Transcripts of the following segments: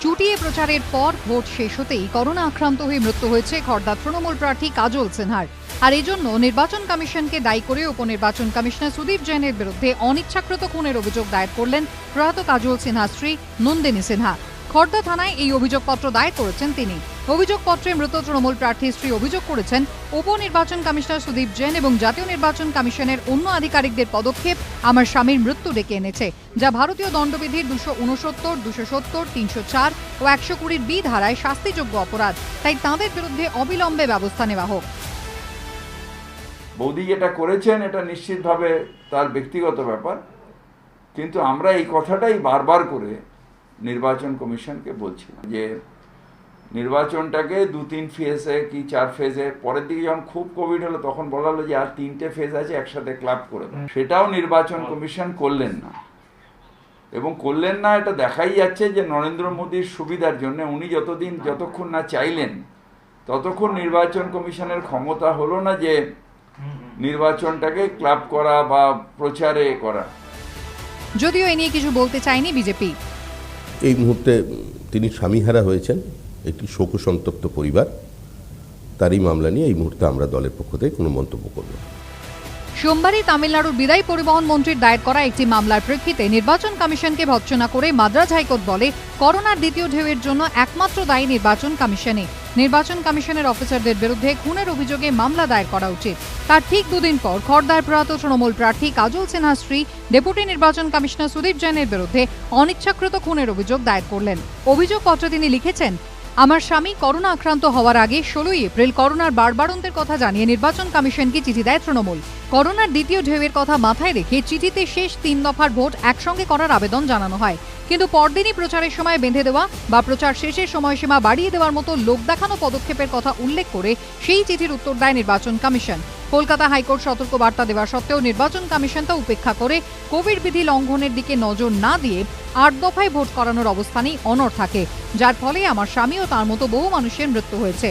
চুটিয়ে প্রচারের পর ভোট শেষ হতেই করোনা আক্রান্ত হয়ে মৃত্যু হয়েছে খড়দা তৃণমূল প্রার্থী কাজল সিনহার। আর এজন্য নির্বাচন কমিশনকে দায়ী করে উপনির্বাচন কমিশনার সুদীপ জৈনের বিরুদ্ধে অনিচ্ছাকৃত খুনের অভিযোগ দায়ের করলেন প্রয়াত কাজল সিনহার স্ত্রী নন্দিনী সিনহা। খড়দা থানায় এই অভিযোগপত্র দায়ের করেছেন তিনি। অভিযোগপত্রে মৃত তৃণমূল প্রার্থীর স্ত্রী অভিযোগ করেছেন, উপনির্বাচন কমিশনার সুদীপ জৈন এবং জাতীয় নির্বাচন কমিশনের অন্য আধিকারিকদের পদক্ষেপ আমার স্বামীর মৃত্যু ডেকে এনেছে, যা ভারতীয় দণ্ডবিধির 269, 270, 304 ও 120 বি ধারায় শাস্তিযোগ্য অপরাধ। তাই তাঁদের বিরুদ্ধে অবিলম্বে ব্যবস্থা নেওয়া হোক। বৌদি যেটা করেছেন এটা নিশ্চিতভাবে তার ব্যক্তিগত ব্যাপার, কিন্তু আমরা এই কথাটাই বারবার করে নির্বাচন কমিশনকে বলছিলাম যে নির্বাচনটাকে 2-3 ফেজে কি 4 ফেজে, পরের দিকে যখন খুব কোভিড হলো তখন বলা হলো যে আর 3টে ফেজ আছে, একসাথে ক্লাব করে দেন। সেটাও নির্বাচন কমিশন করলেন না, এবং করলেন না এটা দেখাই যাচ্ছে যে নরেন্দ্র মোদীর সুবিধার জন্য উনি যতক্ষণ না চাইলেন ততক্ষণ নির্বাচন কমিশনের ক্ষমতা হলো না যে নির্বাচনটাকে ক্লাব করা বা প্রচারে করা। যদিও এ নিয়ে কিছু বলতে চায়নি বিজেপি। এই মুহূর্তে তিনি স্বামীহারা হয়েছেন, একটি শোকসন্তপ্ত পরিবার, তারই মামলা নিয়ে এই মুহূর্তে আমরা দলের পক্ষ থেকে কোনো মন্তব্য করব না। সোমবারই তামিলনাড়ুর বিদায়ী পরিবহন মন্ত্রীর দায়ের করা একটি মামলার প্রেক্ষিতে নির্বাচন কমিশনকে ভৎসনা করে মাদ্রাজ হাইকোর্ট বলে করোনার দ্বিতীয় ঢেউয়ের জন্য একমাত্র দায়ী নির্বাচন কমিশনই। নির্বাচন কমিশনের অফিসারদের বিরুদ্ধে খুনের অভিযোগে মামলা দায়ের করা উচিত। তার ঠিক দুদিন পর খড়দার প্রয়াত তৃণমূল প্রার্থী কাজল সিনহার স্ত্রী ডেপুটি নির্বাচন কমিশনার সুদীপ জৈনের বিরুদ্ধে অনিচ্ছাকৃত খুনের অভিযোগ দায়ের করলেন। অভিযোগপত্রে তিনি লিখেছেন, আমার স্বামী করোনা আক্রান্ত হওয়ার আগে 16 এপ্রিল করোনার বাড়বাড়ন্তের কথা জানিয়ে নির্বাচন কমিশনকে চিঠি দেয় তৃণমূল। করোনার দ্বিতীয় ঢেউয়ের কথা মাথায় রেখে চিঠিতে শেষ 3 দফার ভোট একসঙ্গে করার আবেদন জানানো হয়, কিন্তু পরদিনই প্রচারের সময় বেঁধে দেওয়া বা প্রচার শেষের সময়সীমা বাড়িয়ে দেওয়ার মতো লোক দেখানো পদক্ষেপের কথা উল্লেখ করে সেই চিঠির উত্তর দেয় নির্বাচন কমিশন। কলকাতা হাইকোর্ট সতর্ক বার্তা দেওয়া সত্ত্বেও নির্বাচন কমিশন তা উপেক্ষা করে কোভিড বিধি লঙ্ঘনের দিকে নজর না দিয়ে 8 দফায় ভোট করানোর অবস্থানেই অনড় থাকে, যার ফলে আমার স্বামী ও তার মতো বহু মানুষের মৃত্যু হয়েছে।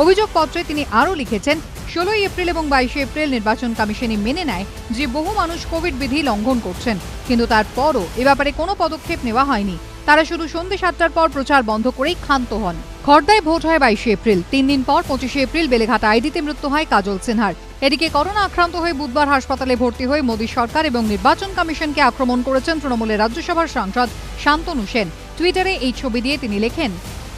অভিযোগপত্রে তিনি আরও লিখেছেন, 16 এপ্রিল এবং 22 এপ্রিল নির্বাচন কমিশনই মেনে নেয় যে বহু মানুষ কোভিড বিধি লঙ্ঘন করছেন, কিন্তু তারপরও এ ব্যাপারে কোনো পদক্ষেপ নেওয়া হয়নি। তারা শুধু সন্ধ্যে 7টার পর প্রচার বন্ধ করেই ক্ষান্ত হন। খড়দায় ভোট হয় 22 এপ্রিল। 3 দিন পর 25 এপ্রিল বেলেঘাটা আইডিতে মৃত্যু হয় কাজল সিনহার। এদিকে করোনা আক্রান্ত হয়ে বুধবার হাসপাতালে ভর্তি হয়ে মোদী সরকার এবং নির্বাচন কমিশনকে আক্রমণ করেছেন তৃণমূলের রাজ্যসভার সাংসদ শান্তনু সেন। টুইটারে এই ছবি দিয়ে তিনি লেখেন,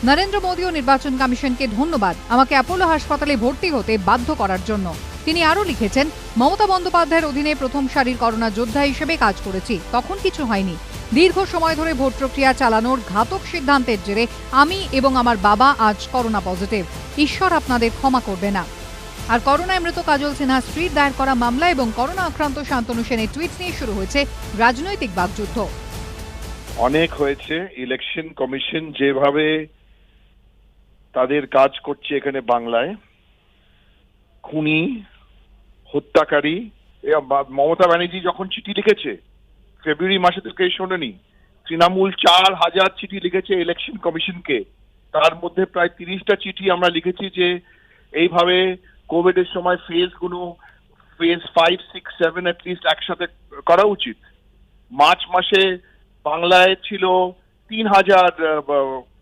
নরেন্দ্র মোদী ও নির্বাচন কমিশনকে ধন্যবাদ আমাকে অ্যাপোলো হাসপাতালে ভর্তি হতে বাধ্য করার জন্য। তিনি আরও লিখেছেন, মমতা বন্দ্যোপাধ্যায়ের অধীনে প্রথম সারির করোনা যোদ্ধা হিসেবে কাজ করেছি, তখন কিছু হয়নি। দীর্ঘ সময় ধরে ভোট প্রক্রিয়া চালানোর ঘাতক সিদ্ধান্তের জেরে আমি এবং আমার বাবা আজ করোনা পজিটিভ। ঈশ্বর আপনাদের ক্ষমা করবে না। আর করোনায় মৃত কাজল সিনহার স্ত্রীর দায়ের করা মামলা এবং করোনা আক্রান্ত শান্তনু সেনের টুইট নিয়ে শুরু হয়েছে রাজনৈতিক বাকযুদ্ধ। অনেক হয়েছে। ইলেকশন কমিশন যেভাবে তাদের কাজ করছে এখানে বাংলায়, খুনি, হত্যাকারী, মমতা ব্যানার্জি যখন চিঠি লিখেছে ফেব্রুয়ারি মাসে থেকে শোনেনি, তৃণমূল 4000 চিঠি লিখেছে ইলেকশন কমিশনকে, তার মধ্যে প্রায় 30টা চিঠি আমরা লিখেছি যে এইভাবে কোভিড এর সময় ফেজ 5, 6, 7 অ্যাটলিস্ট একসাথে করা উচিত। মার্চ মাসে বাংলায় ছিল 3000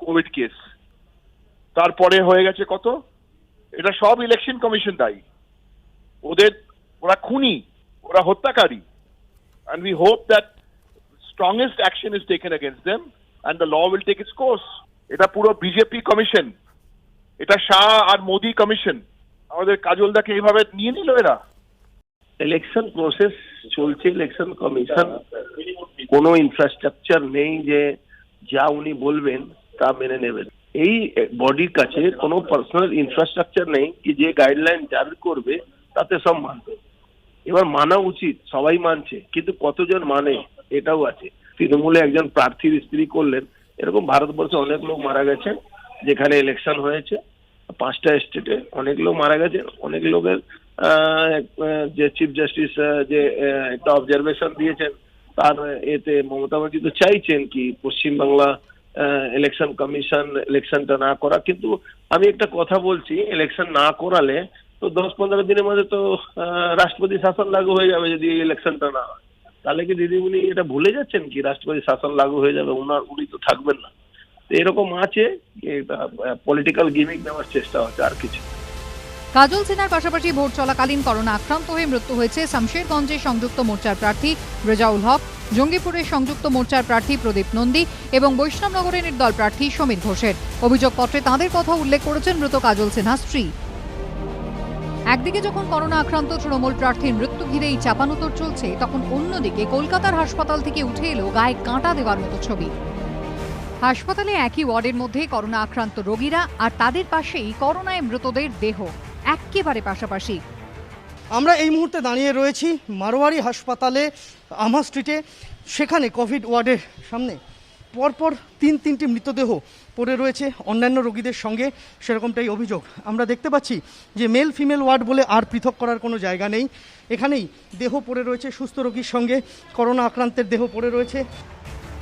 কোভিড কেস, তারপরে হয়ে গেছে কত? এটা সব ইলেকশন কমিশন দায়ী। ওরা খুনি, ওরা হত্যাকারী। And we hope that strongest action is taken against them and the law will take its course. এটা পুরো বিজেপি কমিশন, এটা শাহ আর মোদি কমিশন আমাদের কাজলদাকে এইভাবে নিয়ে নিল। এরা ইলেকশন প্রসেস চলছে, ইলেকশন কমিশন কোনো ইনফ্রাস্ট্রাকচার নেই যে যা উনি বলবেন তা মেনে নেবেন। এই বডির কাছে কোনো পার্সোনাল ইনফ্রাস্ট্রাকচার নেই কি যে গাইডলাইন জারি করবে তাতে সব মানবে। এবার মানা উচিত, সবাই মানছে, কিন্তু কতজন মানে এটাও আছে। তৃণমূলে একজন প্রার্থীর স্ত্রী করলেন, এরকম ভারতবর্ষে অনেক লোক মারা গেছেন যেখানে ইলেকশন হয়েছে, 5টা স্টেটে অনেক লোক মারা গেছেন। অনেক লোকের যে চিফ জাস্টিস যে একটা অবজারভেশন দিয়েছেন তার এতে মমতা ব্যানার্জি তো চাইছেন কি পশ্চিমবাংলা ইলেকশন কমিশন ইলেকশনটা না করা। কিন্তু আমি একটা কথা বলছি, ইলেকশন না করালে তো 10-15 দিনের মধ্যে তো রাষ্ট্রপতি শাসন লাগু হয়ে যাবে যদি ইলেকশনটা না হয়। তাহলে কি দিদিমণি এটা ভুলে যাচ্ছেন কি রাষ্ট্রপতি শাসন লাগু হয়ে যাবে, উনি তো থাকবেন না। তো এরকম আছে, এটা পলিটিক্যাল গিমিক নেওয়ার চেষ্টা হচ্ছে, আর কিছু। কাজল সিনহার পাশাপাশি ভোট চলাকালীন করোনা আক্রান্ত হয়ে মৃত্যু হয়েছে শামশেরগঞ্জে সংযুক্ত মোর্চার প্রার্থী রেজাউল হক, জঙ্গিপুরে সংযুক্ত মোর্চার প্রার্থী প্রদীপ নন্দী এবং বৈষ্ণবনগরে নির্দল প্রার্থী সমীর ঘোষের। অভিযোগপত্রে তাঁদের কথা উল্লেখ করেছেন মৃত কাজল সিনহার স্ত্রী। একদিকে যখন করোনা আক্রান্ত তৃণমূল প্রার্থীর মৃত্যু ঘিরেই চাপানোতর চলছে, তখন অন্যদিকে কলকাতার হাসপাতাল থেকে উঠে এলো গায়ে কাঁটা দেওয়ার মতো ছবি। হাসপাতালে একই ওয়ার্ডের মধ্যে করোনা আক্রান্ত রোগীরা আর তাদের পাশেই করোনায় মৃতদের দেহ একেবারে পাশাপাশি। আমরা এই মুহূর্তে দাঁড়িয়ে রয়েছি মারোয়ারি হাসপাতালে আমা স্ট্রিটে। সেখানে কোভিড ওয়ার্ডের সামনে পরপর তিনটি মৃতদেহ পড়ে রয়েছে অন্যান্য রোগীদের সঙ্গে, সেরকমটাই অভিযোগ। আমরা দেখতে পাচ্ছি যে মেল ফিমেল ওয়ার্ড বলে আর পৃথক করার কোনো জায়গা নেই। এখানেই দেহ পড়ে রয়েছে, সুস্থ রোগীর সঙ্গে করোনা আক্রান্তের দেহ পড়ে রয়েছে।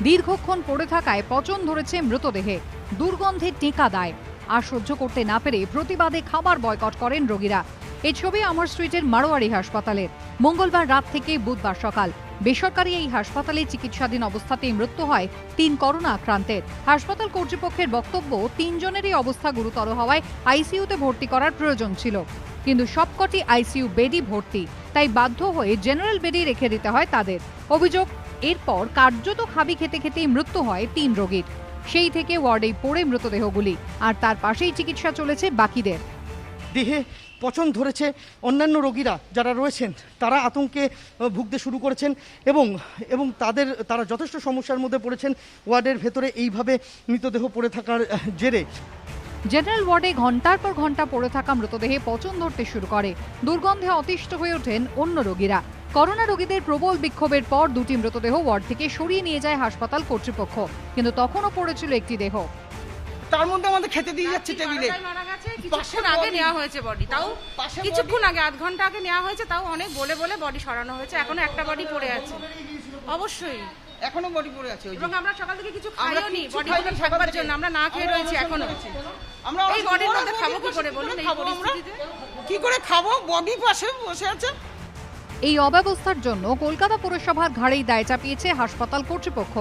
দীর্ঘক্ষণ পড়ে থাকায় পচন ধরেছে মৃতদেহে, দুর্গন্ধে টেকা দেয়। আর সহ্য করতে না পেরে প্রতিবাদে খাবার বয়কট করেন রোগীরা। এই ছবি আমর স্ট্রিটের মারোয়ারি হাসপাতালের। মঙ্গলবার রাত থেকে বুধবার সকাল বেসরকারি এই হাসপাতালে চিকিৎসাধীন অবস্থাতেই মৃত্যু হয় 3 করোনা আক্রান্তের। হাসপাতাল কর্তৃপক্ষের বক্তব্য, 3 জনেরই অবস্থা গুরুতর হওয়ায় আইসিইউতে ভর্তি করার প্রয়োজন ছিল, কিন্তু সবকটি আইসিইউ বেডই ভর্তি, তাই বাধ্য হয়ে জেনারেল বেডে রেখে দিতে হয় তাদের। অভিযোগ, এরপর কার্যত খাবি খেতে খেতেই মৃত্যু হয় 3 রোগীর। সেই থেকে ওয়ার্ডেই পড়ে মৃতদেহগুলি, আর তার পাশেই চিকিৎসা চলেছে বাকিদের। দেহে পচন ধরেছে। অন্যান্য রোগীরা যারা রয়েছেন তারা আতঙ্কে ভুগতে শুরু করেছেন এবং তারা যথেষ্ট সমস্যার মধ্যে পড়েছেন ওয়ার্ডের ভেতরে এইভাবে মৃতদেহ পড়ে থাকার জেরে। জেনারেল ওয়ার্ডে ঘন্টার পর ঘন্টা পড়ে থাকা মৃতদেহে পচন ধরতে শুরু করে। দুর্গন্ধে অতিষ্ঠ হয়ে ওঠেন অন্য রোগীরা। করোনা রোগীদের প্রবল বিক্ষোভের পর 2টি মৃতদেহ ওয়ার্ড থেকে সরিয়ে নিয়ে যায় হাসপাতাল কর্তৃপক্ষ, কিন্তু তখনও পড়েছিল একটি দেহ। তার মধ্যে আমাদের খেতে দিয়ে যাচ্ছে টেবিলে। মারা গেছে, কিছুক্ষণ আগে নেওয়া হয়েছে বডি, তাও কিছুক্ষণ আগে, আধ ঘন্টা আগে নেওয়া হয়েছে, তাও অনেক বলে বডি সরানো হয়েছে। এখনো একটা বডি পড়ে আছে। অবশ্যই এখনো বডি পড়ে আছে। এবং আমরা সকাল থেকে কিছু খাইও নি বডি থাকবার জন্য, আমরা না খেয়ে রয়েছি এখনো। আমরা এই বডির মধ্যে খাবো কি করে বলুন, এই পরিস্থিতিতে কি করে খাবো? বডি পাশে বসে আছে। এই অব্যবস্থার জন্য কলকাতা পুরসভার ঘাড়েই দায় চাপিয়েছে হাসপাতাল কর্তৃপক্ষ।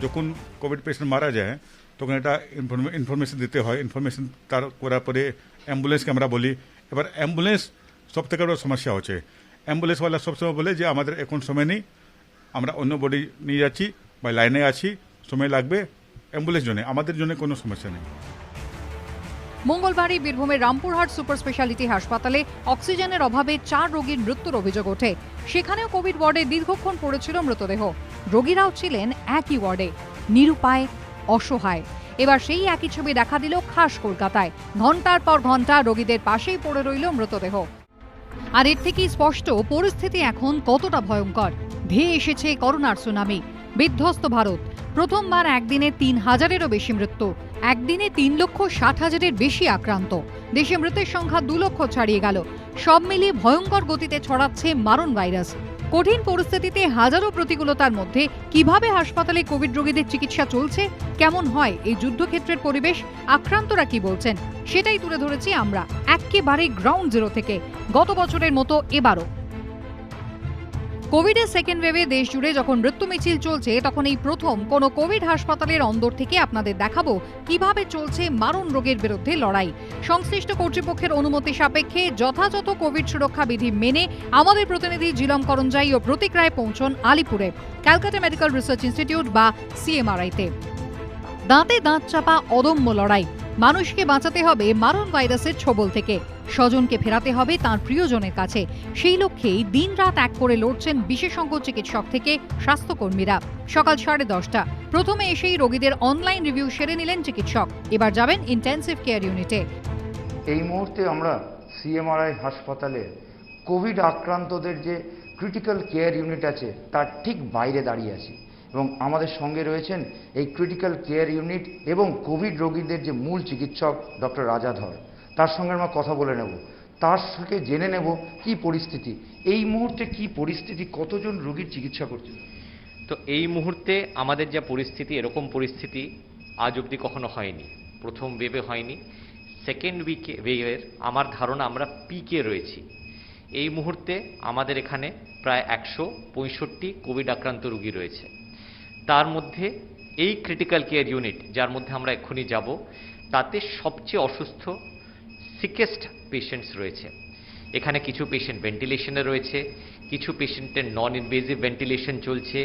যখন কোভিড পেশেন্ট মারা যায় তখন এটা ইনফরমেশন দিতে হয়। ইনফরমেশন তার করার পরে অ্যাম্বুলেন্সকে আমরা বলি। এবার অ্যাম্বুলেন্স সব থেকে বড় সমস্যা হচ্ছে, অ্যাম্বুলেন্সওয়ালা সবসময় বলে যে আমাদের এখন সময় নেই, আমরা অন্য বডি নিয়ে যাচ্ছি বা লাইনে আছি, সময় লাগবে। অ্যাম্বুলেন্স জন্য, আমাদের জন্য কোনো সমস্যা নেই। মঙ্গলবারই বীরভূমের রামপুরহাট সুপার স্পেশালিটি হাসপাতালে অক্সিজেনের অভাবে 4 রোগীর মৃত্যুর অভিযোগ ওঠে। সেখানেও কোভিড ওয়ার্ডে দীর্ঘক্ষণ পড়েছিল মৃতদেহ। রোগীরাও ছিলেন একই ওয়ার্ডে, নিরুপায়, অসহায়। এবার সেই একই ছবি দেখা দিল খাস কলকাতায়। ঘন্টার পর ঘন্টা রোগীদের পাশেই পড়ে রইল মৃতদেহ। আর এর থেকেই স্পষ্ট পরিস্থিতি এখন কতটা ভয়ঙ্কর। ধেয়ে এসেছে করোনার সুনামি। বিধ্বস্ত ভারত। প্রথমবার একদিনে 3,000-এরও বেশি মৃত্যু। একদিনে 3,60,000-এর বেশি আক্রান্ত। দেশে মৃতের সংখ্যা 2 লক্ষ ছাড়িয়ে গেল। সব মিলিয়ে ভয়ঙ্কর গতিতে ছড়াচ্ছে মারণ ভাইরাস। কঠিন পরিস্থিতিতে হাজারো প্রতিকূলতার মধ্যে কিভাবে হাসপাতালে কোভিড রোগীদের চিকিৎসা চলছে, কেমন হয় এই যুদ্ধক্ষেত্রের পরিবেশ, আক্রান্তরা কি বলছেন, সেটাই তুলে ধরেছি আমরা একেবারে গ্রাউন্ড জিরো থেকে। গত বছরের মতো এবারও কোভিডের সেকেন্ড ওয়েভে দেশ জুড়ে যখন মৃত্যু মিছিল চলছে, তখন এই প্রথম কোনো কোভিড হাসপাতালের অন্দর থেকে আপনাদের দেখাবো কিভাবে চলছে মারণ রোগের বিরুদ্ধে লড়াই। সংশ্লিষ্ট কর্তৃপক্ষের অনুমতি সাপেক্ষে যথাযথ কোভিড সুরক্ষা বিধি মেনে আমাদের প্রতিনিধি জিলম করঞ্জাই ও প্রতীক রায় পৌঁছন আলিপুরে ক্যালকাটা মেডিকেল রিসার্চ ইনস্টিটিউট বা সিএমআরআইতে। দাঁতে দাঁত চাপা অদম্য লড়াই। মানুষকে বাঁচাতে হবে মারণ ভাইরাসের ছোবল থেকে, স্বজনকে ফেরাতে হবে তার প্রিয়জনের কাছে। সেই লক্ষ্যেই দিনরাত এক করে লড়ছেন বিশেষজ্ঞ চিকিৎসক থেকে স্বাস্থ্যকর্মীরা। সকাল 10:30 প্রথমে এসেই রোগীদের অনলাইন রিভিউ সেরে নিলেন চিকিৎসক। এবার যাবেন ইন্টেন্সিভ কেয়ার ইউনিটে। এই মুহূর্তে আমরা সিএমআরআই হাসপাতালে কোভিড আক্রান্তদের যে ক্রিটিক্যাল কেয়ার ইউনিট আছে তার ঠিক বাইরে দাঁড়িয়ে আছি, এবং আমাদের সঙ্গে রয়েছেন এই ক্রিটিক্যাল কেয়ার ইউনিট এবং কোভিড রোগীদের যে মূল চিকিৎসক ডক্টর রাজা ধর। তার সঙ্গে আমরা কথা বলে নেব, তার সঙ্গে জেনে নেব কি পরিস্থিতি এই মুহূর্তে, কি পরিস্থিতি, কতজন রোগীর চিকিৎসা করছে। তো এই মুহূর্তে আমাদের যা পরিস্থিতি, এরকম পরিস্থিতি আজ অবধি কখনো হয়নি, প্রথম ওয়েভে হয়নি। সেকেন্ড ওয়েভের আমার ধারণা আমরা পিকে রয়েছি। এই মুহূর্তে আমাদের এখানে প্রায় 165 কোভিড আক্রান্ত রোগী রয়েছে। তার মধ্যে এই ক্রিটিক্যাল কেয়ার ইউনিট, যার মধ্যে আমরা এক্ষুনি যাব, তাতে সবচেয়ে অসুস্থ সিকেস্ট পেশেন্টস রয়েছে। এখানে কিছু পেশেন্ট ভেন্টিলেশনে রয়েছে, কিছু পেশেন্টের নন ইনভেসিভ ভেন্টিলেশন চলছে,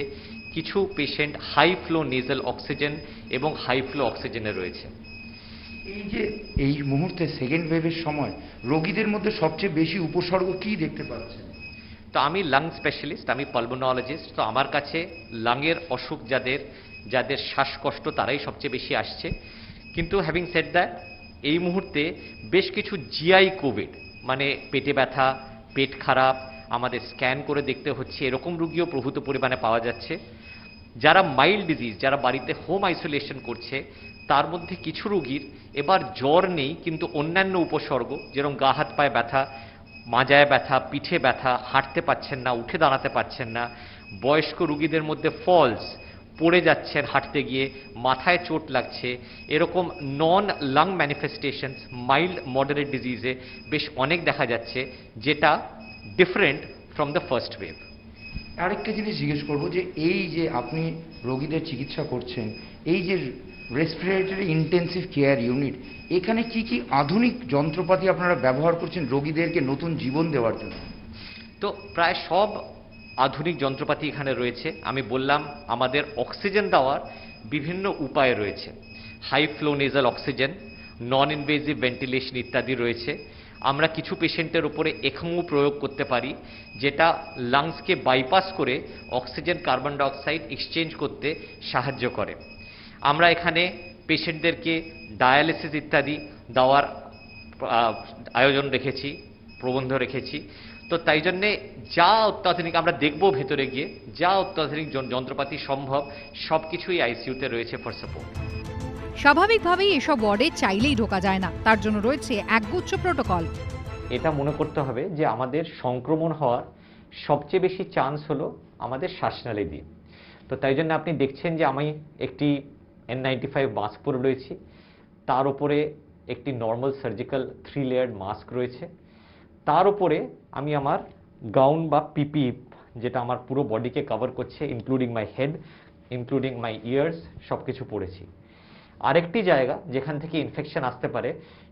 কিছু patient high flow nasal oxygen এবং হাই ফ্লো অক্সিজেনে রয়েছে। এই যে এই মুহূর্তে সেকেন্ড ওয়েভের সময় রোগীদের মধ্যে সবচেয়ে বেশি উপসর্গ কি দেখতে পাচ্ছেন? তো আমি লাং স্পেশালিস্ট, আমি পালমোনোলজিস্ট। তো আমার কাছে লাংয়ের অসুখ যাদের শ্বাসকষ্ট তারাই সবচেয়ে বেশি আসছে। কিন্তু হ্যাভিং সেড দ্যাট, এই মুহূর্তে বেশ কিছু জিআই কোভিড, মানে পেটে ব্যথা, পেট খারাপ, আমাদের স্ক্যান করে দেখতে হচ্ছে, এরকম রোগীও প্রভূত পরিমাণে পাওয়া যাচ্ছে। যারা মাইল্ড ডিজিজ, যারা বাড়িতে হোম আইসোলেশন করছে, তার মধ্যে কিছু রোগীর এবার জ্বর নেই, কিন্তু অন্যান্য উপসর্গ, যেরকম গা হাত পায়ে ব্যথা, মাজায় ব্যথা, পিঠে ব্যথা, হাঁটতে পারছেন না, উঠে দাঁড়াতে পারছেন না। বয়স্ক রোগীদের মধ্যে ফলস, পড়ে যাচ্ছেন হাঁটতে গিয়ে, মাথায় চোট লাগছে, এরকম নন লাং ম্যানিফেস্টেশনস মাইল্ড মডারেট ডিজিজে বেশ অনেক দেখা যাচ্ছে, যেটা different from the first wave. আরেকটা জিনিস জিজ্ঞেস করবো যে এই যে আপনি রোগীদের চিকিৎসা করছেন, এই যে রেসপিরেটরি ইন্টেন্সিভ কেয়ার ইউনিট, এখানে কি কি আধুনিক যন্ত্রপাতি আপনারা ব্যবহার করছেন রোগীদেরকে নতুন জীবন দেওয়ার জন্য? তো প্রায় সব আধুনিক যন্ত্রপাতি এখানে রয়েছে। আমি বললাম আমাদের অক্সিজেন দেওয়ার বিভিন্ন উপায় রয়েছে, high flow nasal oxygen, non invasive ventilation ইত্যাদি রয়েছে। আমরা কিছু পেশেন্টের উপরে এখমো প্রয়োগ করতে পারি, যেটা লাংসকে বাইপাস করে অক্সিজেন কার্বন ডাইঅক্সাইড এক্সচেঞ্জ করতে সাহায্য করে। আমরা এখানে পেশেন্টদেরকে ডায়ালিসিস ইত্যাদি দেওয়ার আয়োজন রেখেছি, প্রবন্ধ রেখেছি। তো তাই জন্যে যা অত্যাধুনিক আমরা দেখব ভেতরে গিয়ে, যা অত্যাধুনিক যন্ত্রপাতি সম্ভব সব কিছুই আইসিইউতে রয়েছে ফর সাপোর্ট। স্বাভাবিকভাবেই এসব ওয়ার্ডে চাইলেই ঢোকা যায় না, তার জন্য রয়েছে একগুচ্ছ প্রোটোকল। এটা মনে করতে হবে যে আমাদের সংক্রমণ হওয়ার সবচেয়ে বেশি চান্স হলো আমাদের শ্বাসনালী দিয়ে। তো তাই জন্য আপনি দেখছেন যে আমি একটি N95 মাস্ক পরে রয়েছি, তার উপরে একটি নর্মাল সার্জিক্যাল 3 লেয়ার্ড মাস্ক রয়েছে, তার উপরে আমি আমার গাউন বা পিপি, যেটা আমার পুরো বডিকে কভার করছে, including my head, including my years, সব কিছু পরেছি। আরেকটি জায়গা যেখান থেকে ইনফেকশন আসতে পারে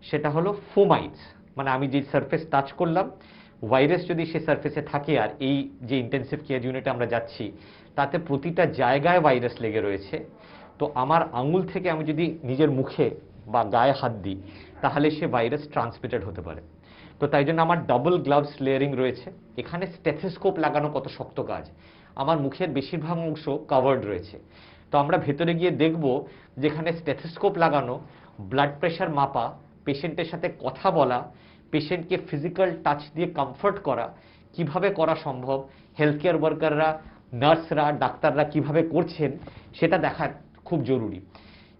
সেটা হলো ফোমাইটস, মানে আমি যে সারফেস টাচ করলাম, ভাইরাস যদি সে সারফেসে থাকে, আর এই যে ইন্টেন্সিভ কেয়ার ইউনিটে আমরা যাচ্ছি তাতে প্রতিটা জায়গায় ভাইরাস লেগে রয়েছে। তো আমার আঙুল থেকে আমি যদি নিজের মুখে বা গায়ে হাত দিই তাহলে সে ভাইরাস ট্রান্সমিটেড হতে পারে। তো তাই জন্য আমার ডাবল গ্লাভস লেয়ারিং রয়েছে। এখানে স্টেথোস্কোপ লাগানো কত শক্ত কাজ, আমার মুখের বেশিরভাগ অংশ কাভার্ড রয়েছে। তো আমরা ভেতরে গিয়ে দেখব যেখানে স্টেথোস্কোপ লাগানো, ব্লাড প্রেশার মাপা, পেশেন্টের সাথে কথা বলা, পেশেন্টকে ফিজিক্যাল টাচ দিয়ে কমফর্ট করা কিভাবে করা সম্ভব, হেলথ কেয়ার ওয়ার্কাররা, নার্সরা, ডাক্তাররা কিভাবে করছেন সেটা দেখা খুব জরুরি।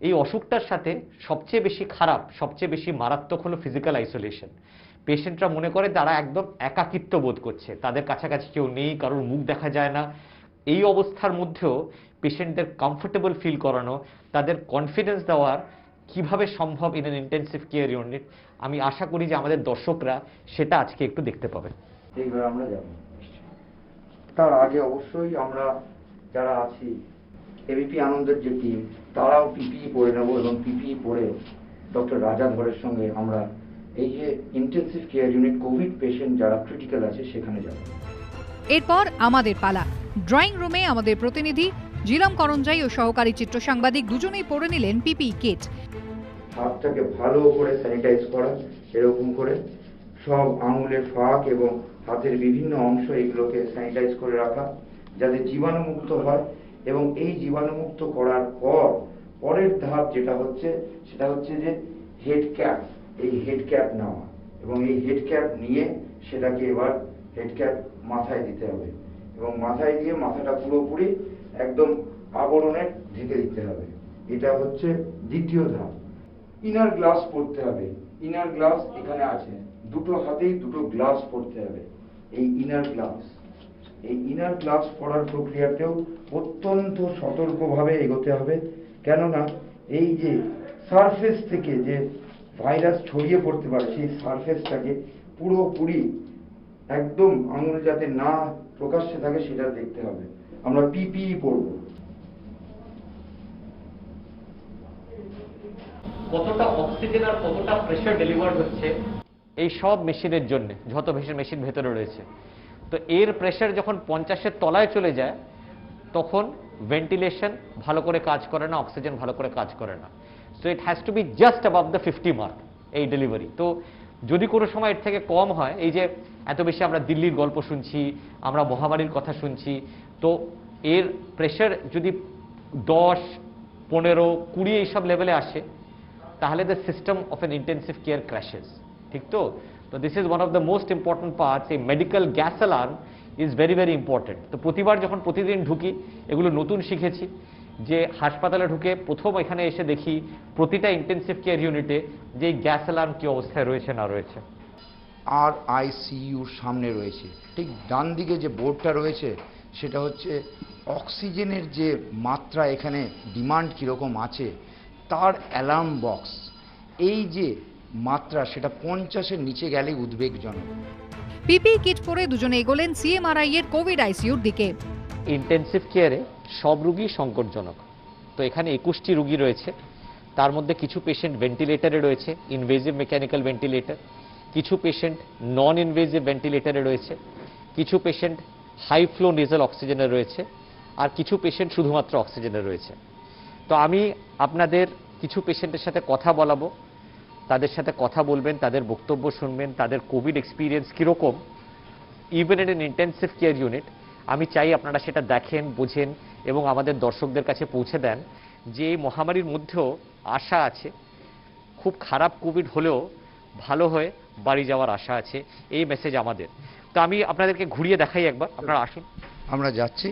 এই অসুখটার সাথে সবচেয়ে বেশি খারাপ, সবচেয়ে বেশি মারাত্মক হলো ফিজিক্যাল আইসোলেশন। পেশেন্টরা মনে করে তারা একদম একাকিত্ব বোধ করছে, তাদের কাছাকাছি কেউ নেই, কারোর মুখ দেখা যায় না। এই অবস্থার মধ্যেও পেশেন্টদের কমফোর্টেবল ফিল করানো, তাদের কনফিডেন্স দেওয়ার কিভাবে সম্ভব in an intensive care unit, আমি আশা করি যে আমাদের দর্শকরা সেটা আজকে একটু দেখতে পাবেন। এইবার আমরা যাব, তার আগে অবশ্যই আমরা যারা আছি এবিপি আনন্দের যে টিম, তারাও পিপিই পরে নেব এবং পিপিই পরে ডক্টর রাজা ধরের সঙ্গে আমরা এই যে intensive care unit Covid patient যারা ক্রিটিক্যাল আছে সেখানে যাব। এরপর আমাদের পালা। ড্রয়িং রুমে আমাদের প্রতিনিধি জিলাম করঞ্জাই ও সহকারী চিত্র সাংবাদিক দুজনেই পরে নিলেন পিপিই কিট। হাতটাকে ভালো করে স্যানিটাইজ করা, এরকম করে সব আঙুলের ফাঁক এবং হাতের বিভিন্ন অংশ এগুলোকে স্যানিটাইজ করে রাখা যাতে জীবাণুমুক্ত হয়। এবং এই জীবাণুমুক্ত করার পরের ধাপ যেটা হচ্ছে সেটা হচ্ছে যে হেড ক্যাপ, এই হেড ক্যাপ নেওয়া এবং এই হেড ক্যাপ নিয়ে সেটাকে এবার হেড ক্যাপ মাথায় দিতে হবে এবং মাথায় দিয়ে মাথাটা পুরোপুরি একদম আবরণে ঢেকে দিতে হবে। এটা হচ্ছে দ্বিতীয় ধাপ। ইনার গ্লাস পরতে হবে। ইনার গ্লাস এখানে আছে, দুটো হাতেই দুটো গ্লাস পরতে হবে। এই ইনার গ্লাস পরার প্রক্রিয়াতেও অত্যন্ত সতর্কভাবে এগোতে হবে, কেননা এই যে সারফেস থেকে যে ভাইরাস ছড়িয়ে পড়তে পারে সেই সারফেসটাকে পুরোপুরি একদম আঙুল যাতে না প্রকাশ্যে থাকে সেটা দেখতে হবে। আমরা পিপিই পরব। কতটা অক্সিজেন আর কতটা প্রেসার ডেলিভার্ড হচ্ছে এই সব মেশিনের জন্য, যত মেশিন ভেতরে রয়েছে। তো এর প্রেসার যখন 50-এর তলায় চলে যায় তখন ভেন্টিলেশন ভালো করে কাজ করে না, অক্সিজেন ভালো করে কাজ করে না। So it has to be just above the 50 mark এই ডেলিভারি। তো যদি কোনো সময় এর থেকে কম হয়, এই যে এত বেশি আমরা দিল্লির গল্প শুনছি, আমরা মহামারীর কথা শুনছি, তো এর প্রেসার যদি 10, 15, 20 এইসব লেভেলে আসে তাহলে the system of an intensive care crashes. ঠিক তো? তো this is one of the most important parts. এই medical gas alarm is very very important. তো প্রতিবার যখন প্রতিদিন ঢুকি, এগুলো নতুন শিখেছি যে হাসপাতালে ঢুকে প্রথম এখানে এসে দেখি প্রতিটা ইন্টেন্সিভ কেয়ার ইউনিটে যে গ্যাস অ্যালার্ম কি অবস্থায় রয়েছে না রয়েছে। আর আইসিইউর সামনে রয়েছে, ঠিক ডান দিকে যে বোর্ডটা রয়েছে সেটা হচ্ছে অক্সিজেনের যে মাত্রা এখানে ডিমান্ড কীরকম আছে তার অ্যালার্ম বক্স। এই যে মাত্রা সেটা 50-এর নিচে গেলে উদ্বেগজনক। পিপি কিট পরে দুজনে এগোলেন সিএমআরআই এর কোভিড আইসিইউর দিকে। ইন্টেন্সিভ কেয়ারে সব রুগী সংকটজনক। তো এখানে 21টি রুগী রয়েছে, তার মধ্যে কিছু পেশেন্ট ভেন্টিলেটরে রয়েছে, ইনভেসিভ মেকানিক্যাল ভেন্টিলেটর, কিছু পেশেন্ট নন ইনভেসিভ ভেন্টিলেটরে রয়েছে, কিছু পেশেন্ট হাই ফ্লো নেজাল অক্সিজেনে রয়েছে, আর কিছু পেশেন্ট শুধুমাত্র অক্সিজেনে রয়েছে। তো আমি আপনাদের কিছু পেশেন্টের সাথে কথা বলাবো, তাদের সাথে কথা বলবেন, তাদের বক্তব্য শুনবেন, তাদের কোভিড এক্সপিরিয়েন্স কীরকম even in an intensive care unit. আমি চাই আপনারা সেটা দেখেন, বোঝেন এবং আমাদের দর্শকদের কাছে পৌঁছে দেন যে এই মহামারীর মধ্যেও আশা আছে। খুব খারাপ কোভিড হলেও ভালো হয়ে বাড়ি যাওয়ার আশা আছে, এই মেসেজ আমাদের। তো আমি আপনাদেরকে ঘুরিয়ে দেখাই একবার, আপনারা আসুন। আমরা যাচ্ছি,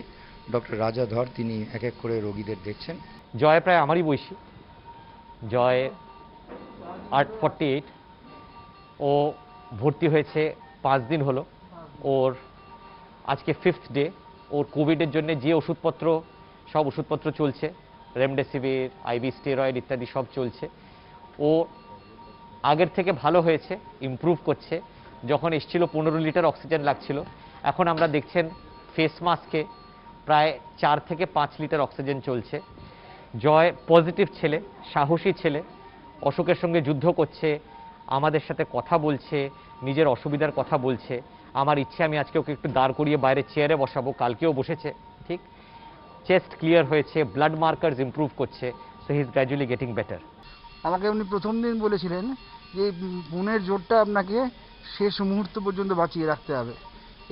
ডক্টর রাজা ধর তিনি এক এক করে রোগীদের দেখছেন। জয় প্রায় আমারই বয়সী, জয় 848, ও ভর্তি হয়েছে 5 দিন হলো, ওর আজকে 5th ডে। ওর কোভিডের জন্য যে ওষুধপত্র, সব ওষুধপত্র চলছে, রেমডেসিভির, আইভি স্টেরয়েড ইত্যাদি সব চলছে। ও আগের থেকে ভালো হয়েছে, ইমপ্রুভ করছে। যখন এসেছিল 15 লিটার অক্সিজেন লাগছিল, এখন আমরা দেখছেন ফেস মাস্কে প্রায় 4 থেকে 5 লিটার অক্সিজেন চলছে। জয় পজিটিভ ছেলে, সাহসী ছেলে, অসুখের সঙ্গে যুদ্ধ করছে, আমাদের সাথে কথা বলছে, নিজের অসুবিধার কথা বলছে। আমার ইচ্ছে আমি আজকে ওকে একটু দাঁড় করিয়ে বাইরে চেয়ারে বসাবো, কালকেও বসেছে। ঠিক, চেস্ট ক্লিয়ার হয়েছে, ব্লাড মার্কারস ইমপ্রুভ করছে। So he is gradually getting better. আমাকে উনি প্রথম দিন বলেছিলেন যে মনের জোরটা আপনাকে শেষ মুহূর্ত পর্যন্ত বাঁচিয়ে রাখতে হবে,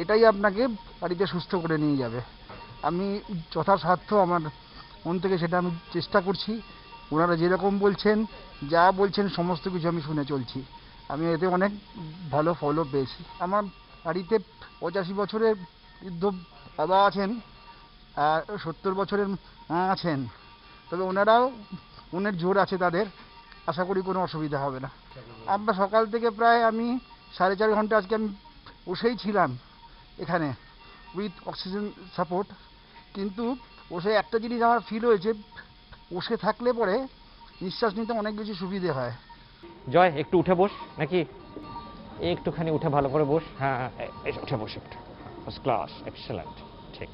এটাই আপনাকে বাড়িতে সুস্থ করে নিয়ে যাবে। আমি যথাসাধ্য আমার মন থেকে সেটা আমি চেষ্টা করছি। ওনারা যেরকম বলছেন, যা বলছেন সমস্ত কিছু আমি শুনে চলছি। আমি এতে অনেক ভালো ফলো পেয়েছি। আমার বাড়িতে 85 বছরের বৃদ্ধ বাবা আছেন আর 70 বছরের মা আছেন, তবে ওনারাও মনের জোর আছে তাদের, আশা করি কোনো অসুবিধা হবে না। আমরা সকাল থেকে প্রায় আমি 4.5 ঘন্টা আজকে আমি বসেই ছিলাম এখানে উইথ অক্সিজেন সাপোর্ট, কিন্তু বসে একটা জিনিস আমার ফিল হয়েছে, বসে থাকলে পরে নিঃশ্বাস নিতে অনেক বেশি সুবিধে হয়। জয় একটু উঠে বস, নাকি একটুখানি উঠে ভালো করে বস। হ্যাঁ, উঠে বস একটু। First class, excellent. ঠিক।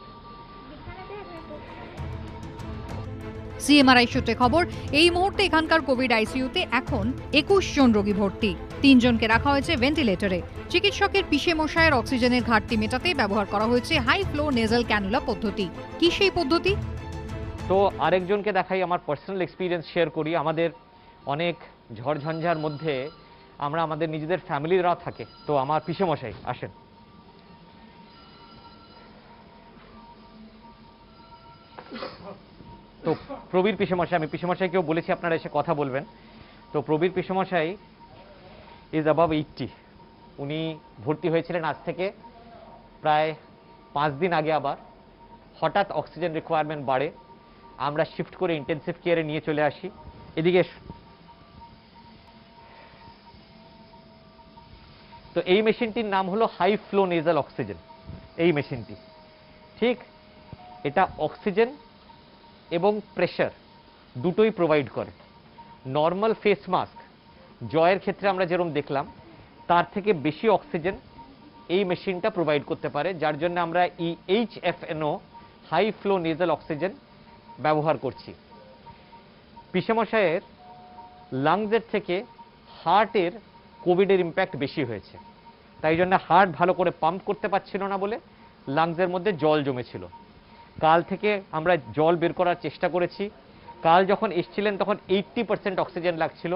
সিএমআরআই সূত্রে খবর, এই মুহূর্তে এখানকার কোভিড আইসিইউতে এখন 21 জন রোগী ভর্তি। 3 জনকে রাখা হয়েছে ভেন্টিলেটরে। চিকিৎসকের পিষে মশায়ের অক্সিজেনের ঘাটতি মেটাতে ব্যবহার করা হয়েছে হাই ফ্লো নেজাল ক্যানুলা পদ্ধতি। কি সেই পদ্ধতি? তো আরেকজনকে দেখাই, আমার পার্সোনাল এক্সপিরিয়েন্স শেয়ার করি। আমাদের অনেক ঝড়ঝঞ্ঝার মধ্যে আমরা আমাদের নিজেদের ফ্যামিলিরা থাকে। তো আমার পিষে মশাই আসেন। তো প্রবীর পিষেমশাই, আমি পিষেমশাইকেও বলেছি আপনারা এসে কথা বলবেন। তো প্রবীর পিষেমশাই ইজ অ্যাবাভ 80। উনি ভর্তি হয়েছিলেন আজ থেকে প্রায় 5 দিন আগে। আবার হঠাৎ অক্সিজেন রিকোয়ারমেন্ট বাড়ে, আমরা শিফট করে ইন্টেন্সিভ কেয়ারে নিয়ে চলে আসি। এদিকে তো এই মেশিনটির নাম হলো হাই ফ্লো নেজাল অক্সিজেন। এই মেশিনটি ঠিক, এটা অক্সিজেন এবং প্রেশার দুটোই প্রোভাইড করে। নর্মাল ফেস মাস্ক জয়ের ক্ষেত্রে আমরা যেরকম দেখলাম তার থেকে বেশি অক্সিজেন এই মেশিনটা প্রোভাইড করতে পারে, যার জন্য আমরা HFNO high flow nasal oxygen ব্যবহার করছি। পিসেমশাইয়ের লাংসের থেকে হার্টের কোভিডের ইম্প্যাক্ট বেশি হয়েছে, তাই জন্য হার্ট ভালো করে পাম্প করতে পারছিল না বলে লাংসের মধ্যে জল জমেছিল। কাল থেকে আমরা জল বের করার চেষ্টা করেছি। কাল যখন এসছিলেন তখন 80% অক্সিজেন লাগছিল,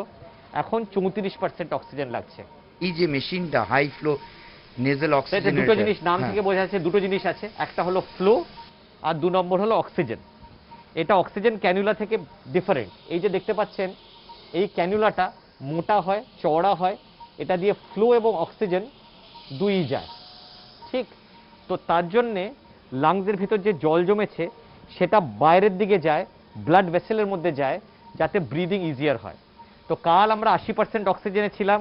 এখন 34% অক্সিজেন লাগছে। এই যে মেশিনটা হাই ফ্লো নেজাল অক্সিজেন, দুটো জিনিস নাম থেকে বোঝা যাচ্ছে, দুটো জিনিস আছে, একটা হলো ফ্লো আর 2 নম্বর হলো অক্সিজেন। এটা অক্সিজেন ক্যানুলা থেকে ডিফারেন্ট। এই যে দেখতে পাচ্ছেন এই ক্যানুলাটা মোটা হয়, চওড়া হয়, এটা দিয়ে ফ্লো এবং অক্সিজেন দুই যায়, ঠিক? তো তার জন্যে লাংসের ভিতর যে জল জমেছে সেটা বাইরের দিকে যায়, ব্লাড ভেসেলের মধ্যে যায়, যাতে ব্রিদিং ইজিয়ার হয়। তো কাল আমরা 80% অক্সিজেনে ছিলাম,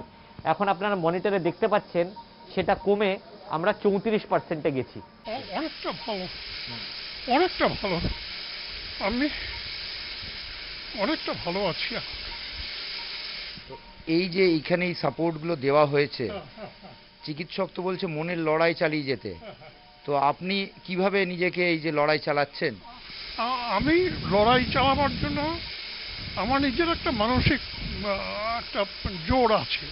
এখন আপনারা মনিটরে দেখতে পাচ্ছেন সেটা কমে আমরা 34%-এ গেছি। অনেকটা ভালো, অনেকটা ভালো, আমি অনেকটা ভালো আছি। এই যে এইখানে এই সাপোর্টগুলো দেওয়া হয়েছে, চিকিৎসক তো বলছে মনের লড়াই চালিয়ে যেতে, তো আপনি কিভাবে নিজেকে এই যে লড়াই চালাচ্ছেন? আমি লড়াই চালাবার জন্য আমার নিজের একটা মানসিক একটা জোর আছে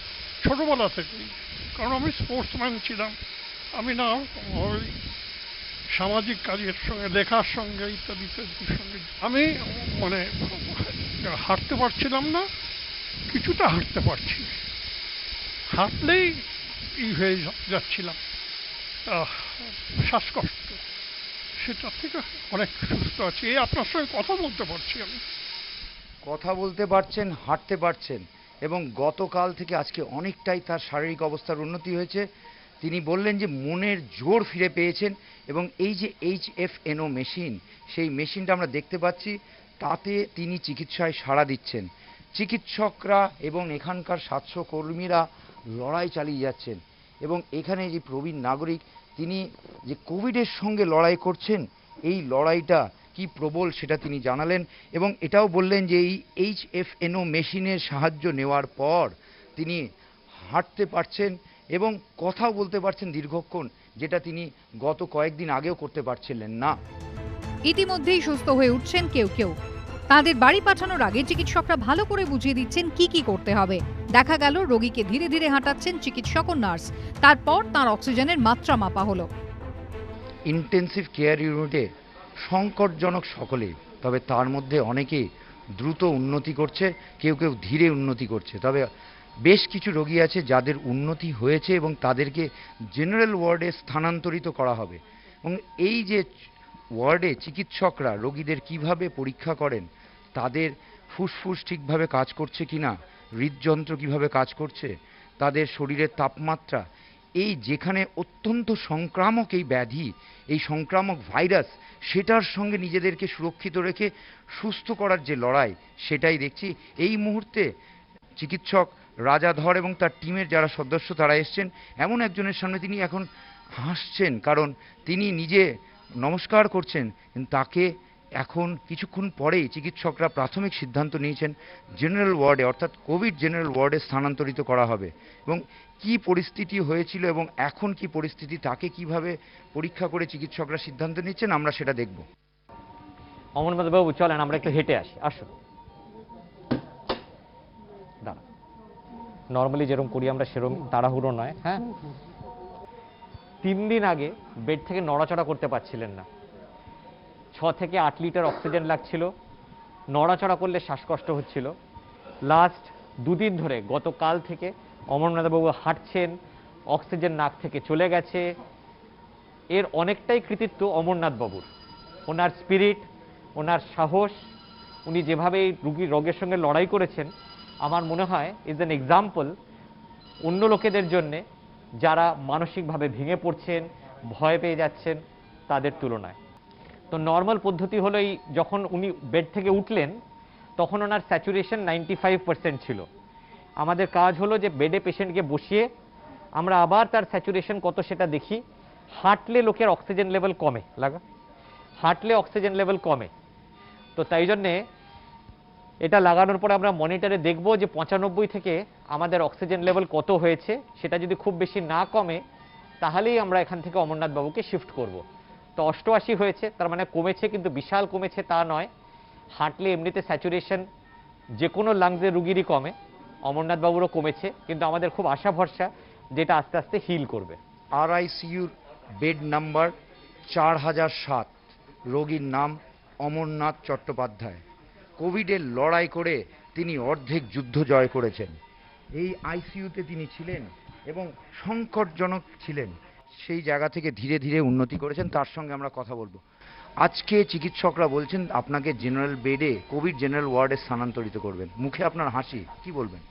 ছোটবেলা থেকেই, কারণ আমি স্পোর্টসম্যান ছিলাম। আমি না ওই সামাজিক কাজের সঙ্গে, লেখার সঙ্গে ইত্যাদি ইত্যাদির সঙ্গে আমি মানে হাঁটতে পারছিলাম না, কিছুটা হাঁটতে পারছি, হাঁটলেই হয়ে যাচ্ছিলাম শ্বাসকষ্ট, সেটা থেকে অনেক সুস্থ আছি। এই আপনার সঙ্গে কথা বলতে পারছি, আমি কথা বলতে পারছেন, হাঁটতে পারছেন, এবং গতকাল থেকে আজকে অনেকটাই তার শারীরিক অবস্থার উন্নতি হয়েছে। তিনি বললেন যে মনের জোর ফিরে পেয়েছেন, এবং এই যে HFNO মেশিন, সেই মেশিনটা আমরা দেখতে পাচ্ছি, তাতে তিনি চিকিৎসায় সাড়া দিচ্ছেন। চিকিৎসকরা এবং এখানকার স্বাস্থ্যকর্মীরা লড়াই চালিয়ে যাচ্ছেন, এবং এখানে যে প্রবীণ নাগরিক তিনি যে কোভিডের সঙ্গে লড়াই করছেন, এই লড়াইটা কি প্রবল সেটা তিনি জানালেন, এবং এটাও বললেন যে এই HFNO মেশিনের সাহায্য নেওয়ার পর তিনি হাঁটতে পারছেন এবং কথাও বলতে পারছেন দীর্ঘক্ষণ, যেটা তিনি গত কয়েকদিন আগেও করতে পারছিলেন না। ইতিমধ্যেই সুস্থ হয়ে উঠছেন কেউ কেউ। তাদের বাড়ি পাঠানোর আগে চিকিৎসকরা ভালো করে বুঝিয়ে দিচ্ছেন কি করতে হবে। দেখা গেল রোগীকে ধীরে ধীরে হাঁটাচ্ছেন চিকিৎসক ও নার্স, তারপর তার অক্সিজেনের মাত্রা মাপা হলো। ইন্টেন্সিভ কেয়ার ইউনিটে সংকটজনক সকলে, তবে তার মধ্যে অনেকে দ্রুত উন্নতি করছে, কেউ কেউ ধীরে উন্নতি করছে, তবে বেশ কিছু রোগী আছে যাদের উন্নতি হয়েছে এবং তাদেরকে জেনারেল ওয়ার্ডে স্থানান্তরিত করা হবে। এবং এই যে ওয়ার্ডে চিকিৎসকরা রোগীদের কিভাবে পরীক্ষা করেন, তাদের ফুসফুস ঠিকভাবে কাজ করছে কিনা, হৃদযন্ত্র কিভাবে কাজ করছে, তাদের শরীরের তাপমাত্রা, এই যেখানে অত্যন্ত সংক্রামক এই ব্যাধি, এই সংক্রামক ভাইরাস, সেটার সঙ্গে নিজেদেরকে সুরক্ষিত রেখে সুস্থ করার যে লড়াই, সেটাই দেখছি। এই মুহূর্তে চিকিৎসক রাজাধর এবং তার টিমের যারা সদস্য তারা এসছেন, এমন একজনের সামনে তিনি এখন হাসছেন, কারণ তিনি নিজে নমস্কার করছেন। তাকে এখন কিছুক্ষণ পরেই চিকিৎসকরা প্রাথমিক সিদ্ধান্ত নিয়েছেন জেনারেল ওয়ার্ডে, অর্থাৎ কোভিড জেনারেল ওয়ার্ডে স্থানান্তরিত করা হবে। এবং কি পরিস্থিতি হয়েছিল এবং এখন কি পরিস্থিতি, তাকে কিভাবে পরীক্ষা করে চিকিৎসকরা সিদ্ধান্ত নিচ্ছেন, আমরা সেটা দেখব। অমরনাথ বাবু চলেন আমরা একটু হেঁটে আসি, আসুন। দাঁড়া, নর্মালি যেরকম করি আমরা সেরকম তাড়াহুড়ো নয়। হ্যাঁ, 3 দিন আগে বেড থেকে নড়াচড়া করতে পারছিলেন না, 6 থেকে 8 লিটার অক্সিজেন লাগছিল, নড়াচড়া করলে শ্বাসকষ্ট হচ্ছিল। লাস্ট 2 দিন ধরে, গতকাল থেকে অমরনাথবাবু হাঁটছেন, অক্সিজেন নাক থেকে চলে গেছে। এর অনেকটাই কৃতিত্ব অমরনাথবাবুর, ওনার স্পিরিট, ওনার সাহস, উনি যেভাবে এই রোগের সঙ্গে লড়াই করেছেন, আমার মনে হয় ইজ অ্যান এক্সাম্পল অন্য লোকেদের জন্যে যারা মানসিকভাবে ভেঙে পড়ছেন, ভয় পেয়ে যাচ্ছেন তাদের তুলনায়। তো নর্মাল পদ্ধতি হলো এই যখন উনি বেড থেকে উঠলেন তখন ওনার স্যাচুরেশন 95% ছিল। আমাদের কাজ হলো যে বেডে পেশেন্টকে বসিয়ে আমরা আবার তার স্যাচুরেশন কত সেটা দেখি। হাঁটলে লোকের অক্সিজেন লেভেল কমে, হাঁটলে অক্সিজেন লেভেল কমে। তো তাই জন্যে এটা লাগানোর পরে আমরা মনিটরে দেখব যে 95 থেকে আমাদের অক্সিজেন লেভেল কত হয়েছে। সেটা যদি খুব বেশি না কমে তাহলেই আমরা এখান থেকে অমরনাথ বাবুকে শিফট করব। তো 88 হয়েছে, তার মানে কমেছে, কিন্তু বিশাল কমেছে তা নয়। হাঁটলে এমনিতে স্যাচুরেশন যে কোনো লাংসের রুগীরই কমে, অমরনাথ বাবুরও কমেছে, কিন্তু আমাদের খুব আশা ভরসা যেটা আস্তে আস্তে হিল করবে। RICUর বেড নাম্বার 4007, রোগীর নাম অমরনাথ চট্টোপাধ্যায়। কোভিডের লড়াই করে তিনি অর্ধেক যুদ্ধ জয় করেছেন। এই আইসিইউতে তিনি ছিলেন এবং সংকটজনক ছিলেন, সেই জায়গা থেকে ধীরে ধীরে উন্নতি করেছেন। তার সঙ্গে আমরা কথা বলবো। আজকে চিকিৎসকরা বলছেন আপনাকে জেনারেল বেডে, কোভিড জেনারেল ওয়ার্ডে স্থানান্তরিত করবেন, মুখে আপনার হাসি, কি বলবেন?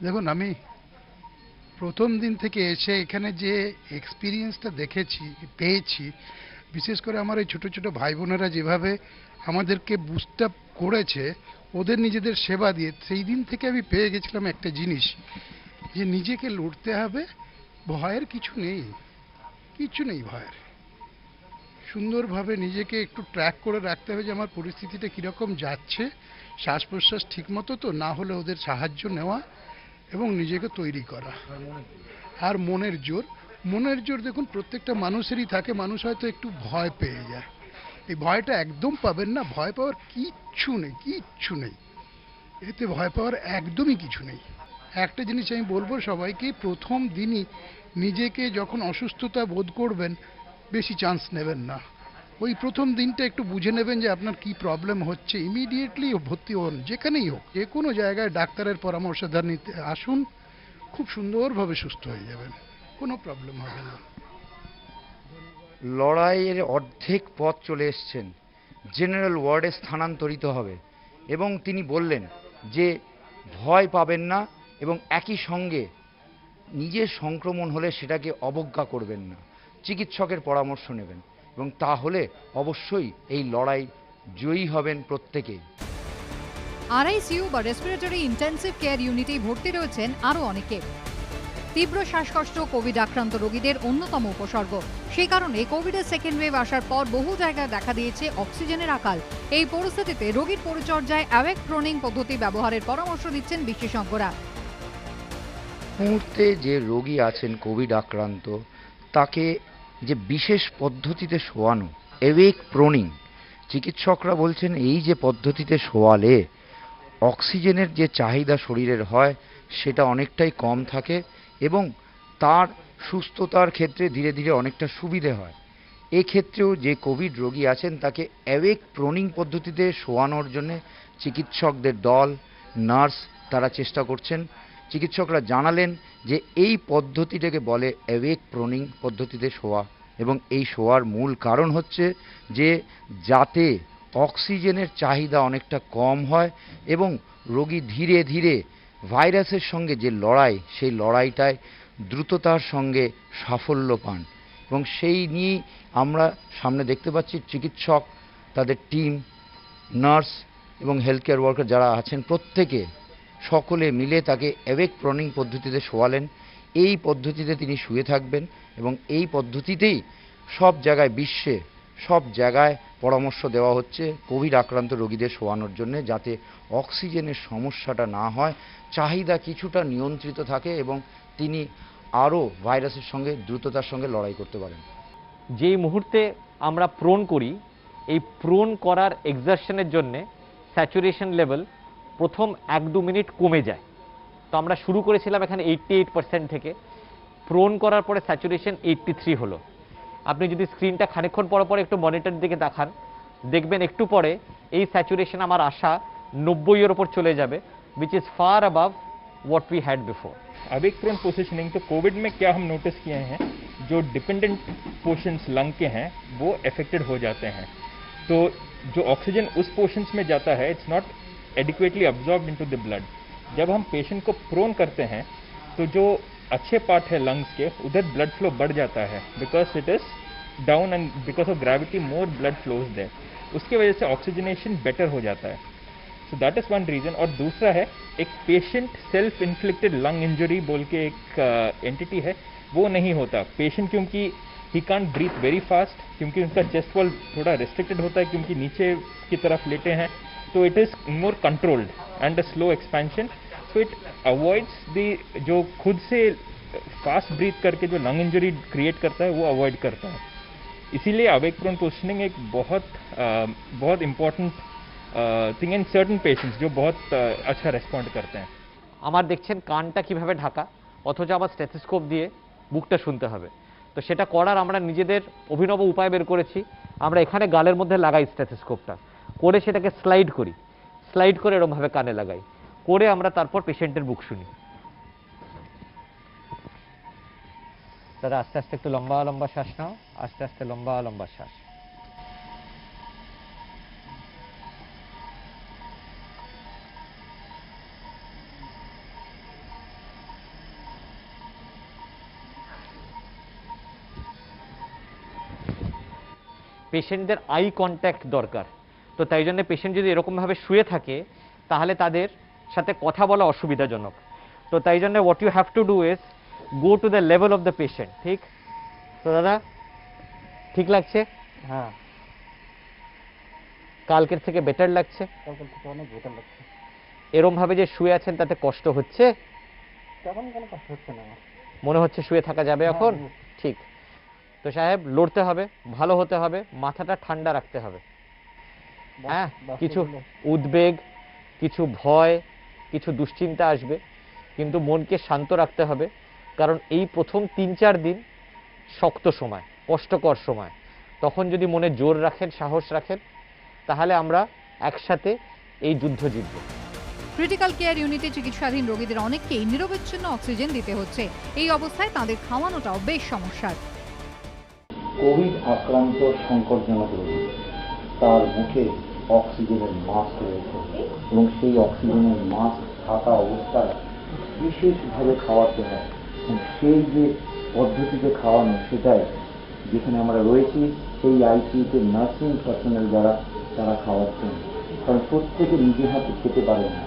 দেখুন, আমি প্রথম দিন থেকে এসে এখানে যে এক্সপিরিয়েন্সটা পেয়েছি, বিশেষ করে আমার এই ছোট ছোট ভাই বোনেরা যেভাবে আমাদেরকে বুস্ট আপ করেছে ওদের নিজেদের সেবা দিয়ে, সেই দিন থেকে আমি পেয়ে গেছিলাম একটা জিনিস, যে নিজেকে লড়তে হবে, ভয়ের কিছু নেই, কিছু নেই ভয়ের। সুন্দরভাবে নিজেকে একটু ট্র্যাক করে রাখতে হবে যে আমার পরিস্থিতিটা কীরকম যাচ্ছে, শ্বাস প্রশ্বাস ঠিক মতো তো না হলে ওদের সাহায্য নেওয়া এবং নিজেকে তৈরি করা। আর মনের জোর দেখুন প্রত্যেকটা মানুষেরই থাকে, মানুষ হয়তো একটু ভয় পেয়ে যায়, এই ভয়টা একদম পাবেন না। ভয় পাওয়ার কিচ্ছু নেই, এতে ভয় পাওয়ার একদমই কিছু নেই। একটা জিনিস আমি বলবো সবাইকে, প্রথম দিনই নিজেকে যখন অসুস্থতা বোধ করবেন বেশি চান্স নেবেন না। ওই প্রথম দিনটা একটু বুঝে নেবেন যে আপনার কি প্রবলেম হচ্ছে, ইমিডিয়েটলি ভর্তি হন, যেখানেই হোক, যে কোনো জায়গায় ডাক্তারের পরামর্শ নিতে আসুন, খুব সুন্দরভাবে সুস্থ হয়ে যাবেন, কোনো প্রবলেম হবে না। লড়াইয়ের অর্ধেক পথ চলে এসছেন, জেনারেল ওয়ার্ডে স্থানান্তরিত হবে এবং তিনি বললেন যে ভয় পাবেন না এবং একই সঙ্গে নিজের সংক্রমণ হলে সেটাকে অবজ্ঞা করবেন না, চিকিৎসকের পরামর্শ নেবেন এবং তাহলে অবশ্যই এই লড়াই জয়ী হবেন প্রত্যেকেই। RICU বা রেসপিরেটরি ইন্টেন্সিভ কেয়ার ইউনিটে ভর্তি রয়েছেন আরও অনেকে। তীব্র শ্বাসকষ্ট কোভিড আক্রান্ত রোগীদের অন্যতম উপসর্গ। সেই কারণে কোভিডের সেকেন্ড ওয়েভ আসার পর বহু জায়গায় দেখা দিয়েছে অক্সিজেনের আকাল। এই পরিস্থিতিতে রোগীর পরিচর্যায় অ্যাওয়েক প্রোনিং পদ্ধতি ব্যবহারের পরামর্শ দিচ্ছেন বিশেষজ্ঞরা। মুহূর্তে যে রোগী আছেন কোভিড আক্রান্ত, তাকে যে বিশেষ পদ্ধতিতে শোয়ানো, অ্যাওয়েক প্রোনিং, চিকিৎসকরা বলছেন এই যে পদ্ধতিতে শোয়ালে অক্সিজেনের যে চাহিদা শরীরের হয় সেটা অনেকটাই কম থাকে এবং তার সুস্থতার ক্ষেত্রে ধীরে ধীরে অনেকটা সুবিধে হয়। এক্ষেত্রেও যে কোভিড রোগী আছেন তাকে অ্যাওয়েক প্রোনিং পদ্ধতিতে শোয়ানোর জন্য চিকিৎসকদের দল, নার্স তারা চেষ্টা করছেন। চিকিৎসকরা জানালেন যে এই পদ্ধতিটাকে বলে অ্যাওয়েক প্রোনিং পদ্ধতিতে শোয়া এবং এই শোয়ার মূল কারণ হচ্ছে যে যাতে অক্সিজেনের চাহিদা অনেকটা কম হয় এবং রোগী ধীরে ধীরে ভাইরাসের সঙ্গে যে লড়াই, সেই লড়াইটায় দ্রুততার সঙ্গে সাফল্য পান এবং সেই নিয়েই আমরা সামনে দেখতে পাচ্ছি চিকিৎসক, তাদের টিম, নার্স এবং হেলথ কেয়ার ওয়ার্কার যারা আছেন প্রত্যেকে সকলে মিলে তাকে অ্যাওয়েক প্রোনিং পদ্ধতিতে শোয়ালেন। এই পদ্ধতিতে তিনি শুয়ে থাকবেন এবং এই পদ্ধতিতেই সব জায়গায়, বিশ্বে সব জায়গায় পরামর্শ দেওয়া হচ্ছে কোভিড আক্রান্ত রোগীদের শোয়ানোর জন্য, যাতে অক্সিজেনের সমস্যাটা না হয়, চাহিদা কিছুটা নিয়ন্ত্রিত থাকে এবং তিনি আরও ভাইরাসের সঙ্গে দ্রুততার সঙ্গে লড়াই করতে পারেন। যেই মুহূর্তে আমরা প্রোন করি, এই প্রোন করার এক্সারশনের জন্য স্যাচুরেশন লেভেল প্রথম 1-2 মিনিট কমে যায়। তো আমরা শুরু করেছিলাম এখানে 88% থেকে, প্রোন করার পরে স্যাচুরেশন 83 হলো। আপনি যদি স্ক্রিনটা খানিকক্ষণ পর পর একটু মনিটরের দিকে দেখান, দেখবেন একটু পরে এই স্যাচুরেশন আমার আশা 90-এর উপর চলে যাবে, which is far above what we had before. Awake prone positioning, तो कोविड में क्या हम नोटिस किए हैं, जो डिपेंडेंट पोर्शंस लंग के हैं वो अफेक्टेड हो जाते हैं। तो जो ऑक्सीजन उस पोर्शंस में जाता है, it's not adequately absorbed into the blood. जब हम पेशेंट को प्रोन करते हैं तो जो अच्छे पार्ट है लंग्स के, उधर ब्लड फ्लो बढ़ जाता है, because it is down and because of gravity more blood flows there. उसकी वजह से ऑक्सीजनेशन बेटर हो जाता है। So that is one reason. और दूसरा है एक patient self inflicted lung injury बोल के एक एंटिटी है, वो नहीं होता। पेशेंट क्योंकि he can't breathe very fast, क्योंकि उनका चेस्ट वॉल थोड़ा रिस्ट्रिक्टेड होता है, क्योंकि नीचे की तरफ लेटे हैं, तो it is more controlled and a slow expansion, so it avoids the जो खुद से फास्ट ब्रीथ करके जो लंग इंजरी क्रिएट करता है वो अवॉइड करता है। इसीलिए अवेक प्रोन पोजिशनिंग एक बहुत important thing in certain patients जो बहुत अच्छा रेस्पॉन्ड करते हैं। আমার দেখছেন কানটা কিভাবে ঢাকা, অথচ আবার স্টেথোস্কোপ দিয়ে বুকটা শুনতে হবে। তো সেটা করার আমরা নিজেদের অভিনব উপায় বের করেছি। আমরা এখানে গালের মধ্যে লাগাই স্টেথোস্কোপটা, করে সেটাকে স্লাইড করি, স্লাইড করে এরকমভাবে কানে লাগাই, করে আমরা তারপর পেশেন্টের বুক শুনি। দাদা আস্তে আস্তে একটু লম্বা লম্বা শ্বাস নাও, আস্তে আস্তে লম্বা লম্বা শ্বাস। পেশেন্টদের আই কন্ট্যাক্ট দরকার, তো তাই জন্য পেশেন্ট যদি এরকমভাবে শুয়ে থাকে তাহলে তাদের সাথে কথা বলা অসুবিধাজনক। তো তাই জন্য what you have to do is go to the level of the patient. ঠিক তো দাদা, ঠিক লাগছে? হ্যাঁ, কালকের থেকে বেটার লাগছে? কালকের থেকে অনেক বেটার লাগছে। এরকমভাবে যে শুয়ে আছেন তাতে কষ্ট হচ্ছে? তেমন কোনো কষ্ট হচ্ছে না, মনে হচ্ছে শুয়ে থাকা যাবে এখন? ঠিক। তো সাহেব লড়তে হবে, ভালো হতে হবে, মাথাটা ঠান্ডা রাখতে হবে। হ্যাঁ, কিছু উদ্বেগ, কিছু ভয়, কিছু দুশ্চিন্তা আসবে, কিন্তু মনকে শান্ত রাখতে হবে, কারণ এই প্রথম ৩-৪ দিন শক্ত সময়, কষ্টকর সময়। তখন যদি মনে জোর রাখেন, সাহস রাখেন, তাহলে আমরা একসাথে এই যুদ্ধ জিতব। ক্রিটিক্যাল কেয়ার ইউনিটে চিকিৎসাধীন রোগীদের অনেককেই নিরবচ্ছিন্ন অক্সিজেন দিতে হচ্ছে। এই অবস্থায় তাদের খাওয়ানোটাও বেশ সমস্যার। কোভিড আক্রান্ত সংকটজনক রোগী, তার মুখে অক্সিজেনের মাস্ক রয়েছে এবং সেই অক্সিজেনের মাস্ক থাকা অবস্থায় বিশেষভাবে খাওয়াতে হয়। সেই যে পদ্ধতিতে খাওয়ানো, সেটাই যেখানে আমরা রয়েছি সেই আইসিইউতে নার্সিং পার্সোনাল যারা, তারা খাওয়াচ্ছেন, কারণ প্রত্যেকে নিজে হাতে খেতে পারেন না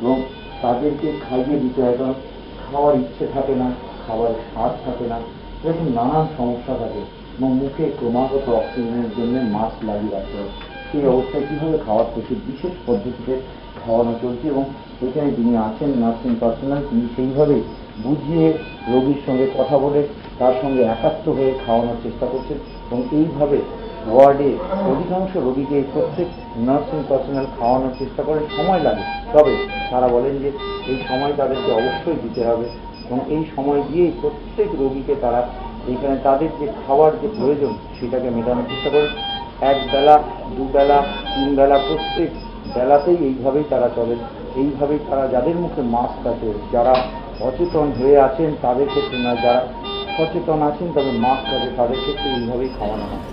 এবং তাদেরকে খাইয়ে দিতে হয়, কারণ খাওয়ার ইচ্ছে থাকে না, খাবারের স্বাদ থাকে না, এরকম নানান সমস্যা থাকে এবং মুখে ক্রমাগত অক্সিজেনের জন্য মাস্ক লাগিয়ে রাখতে হয়। সেই অবস্থায় কীভাবে খাওয়াতে, সেই বিশেষ পদ্ধতিতে খাওয়ানো চলছে এবং এখানে যিনি আছেন নার্সিং পার্সোনাল, তিনি সেইভাবেই বুঝিয়ে রোগীর সঙ্গে কথা বলে তার সঙ্গে একাত্ম হয়ে খাওয়ানোর চেষ্টা করছেন এবং এইভাবে ওয়ার্ডে অধিকাংশ রোগীকে প্রত্যেক নার্সিং পার্সোনাল খাওয়ানোর চেষ্টা করেন। সময় লাগে, তবে তারা বলেন যে এই সময় তাদেরকে অবশ্যই দিতে হবে এবং এই সময় দিয়েই প্রত্যেক রোগীকে তারা এখানে তাদের যে খাওয়ার যে প্রয়োজন সেটাকে মেটানোর চেষ্টা করেন। এক বেলা, দুবেলা, 3 বেলা, প্রত্যেক বেলাতেই এইভাবেই তারা চলেন। এইভাবেই তারা, যাদের মুখে মাস্ক আছে, যারা অচেতন হয়ে আছেন তাদের ক্ষেত্রে না, যারা সচেতন আছেন তবে মাস্ক আছে তাদের ক্ষেত্রে এইভাবেই খাওয়ানো হয়।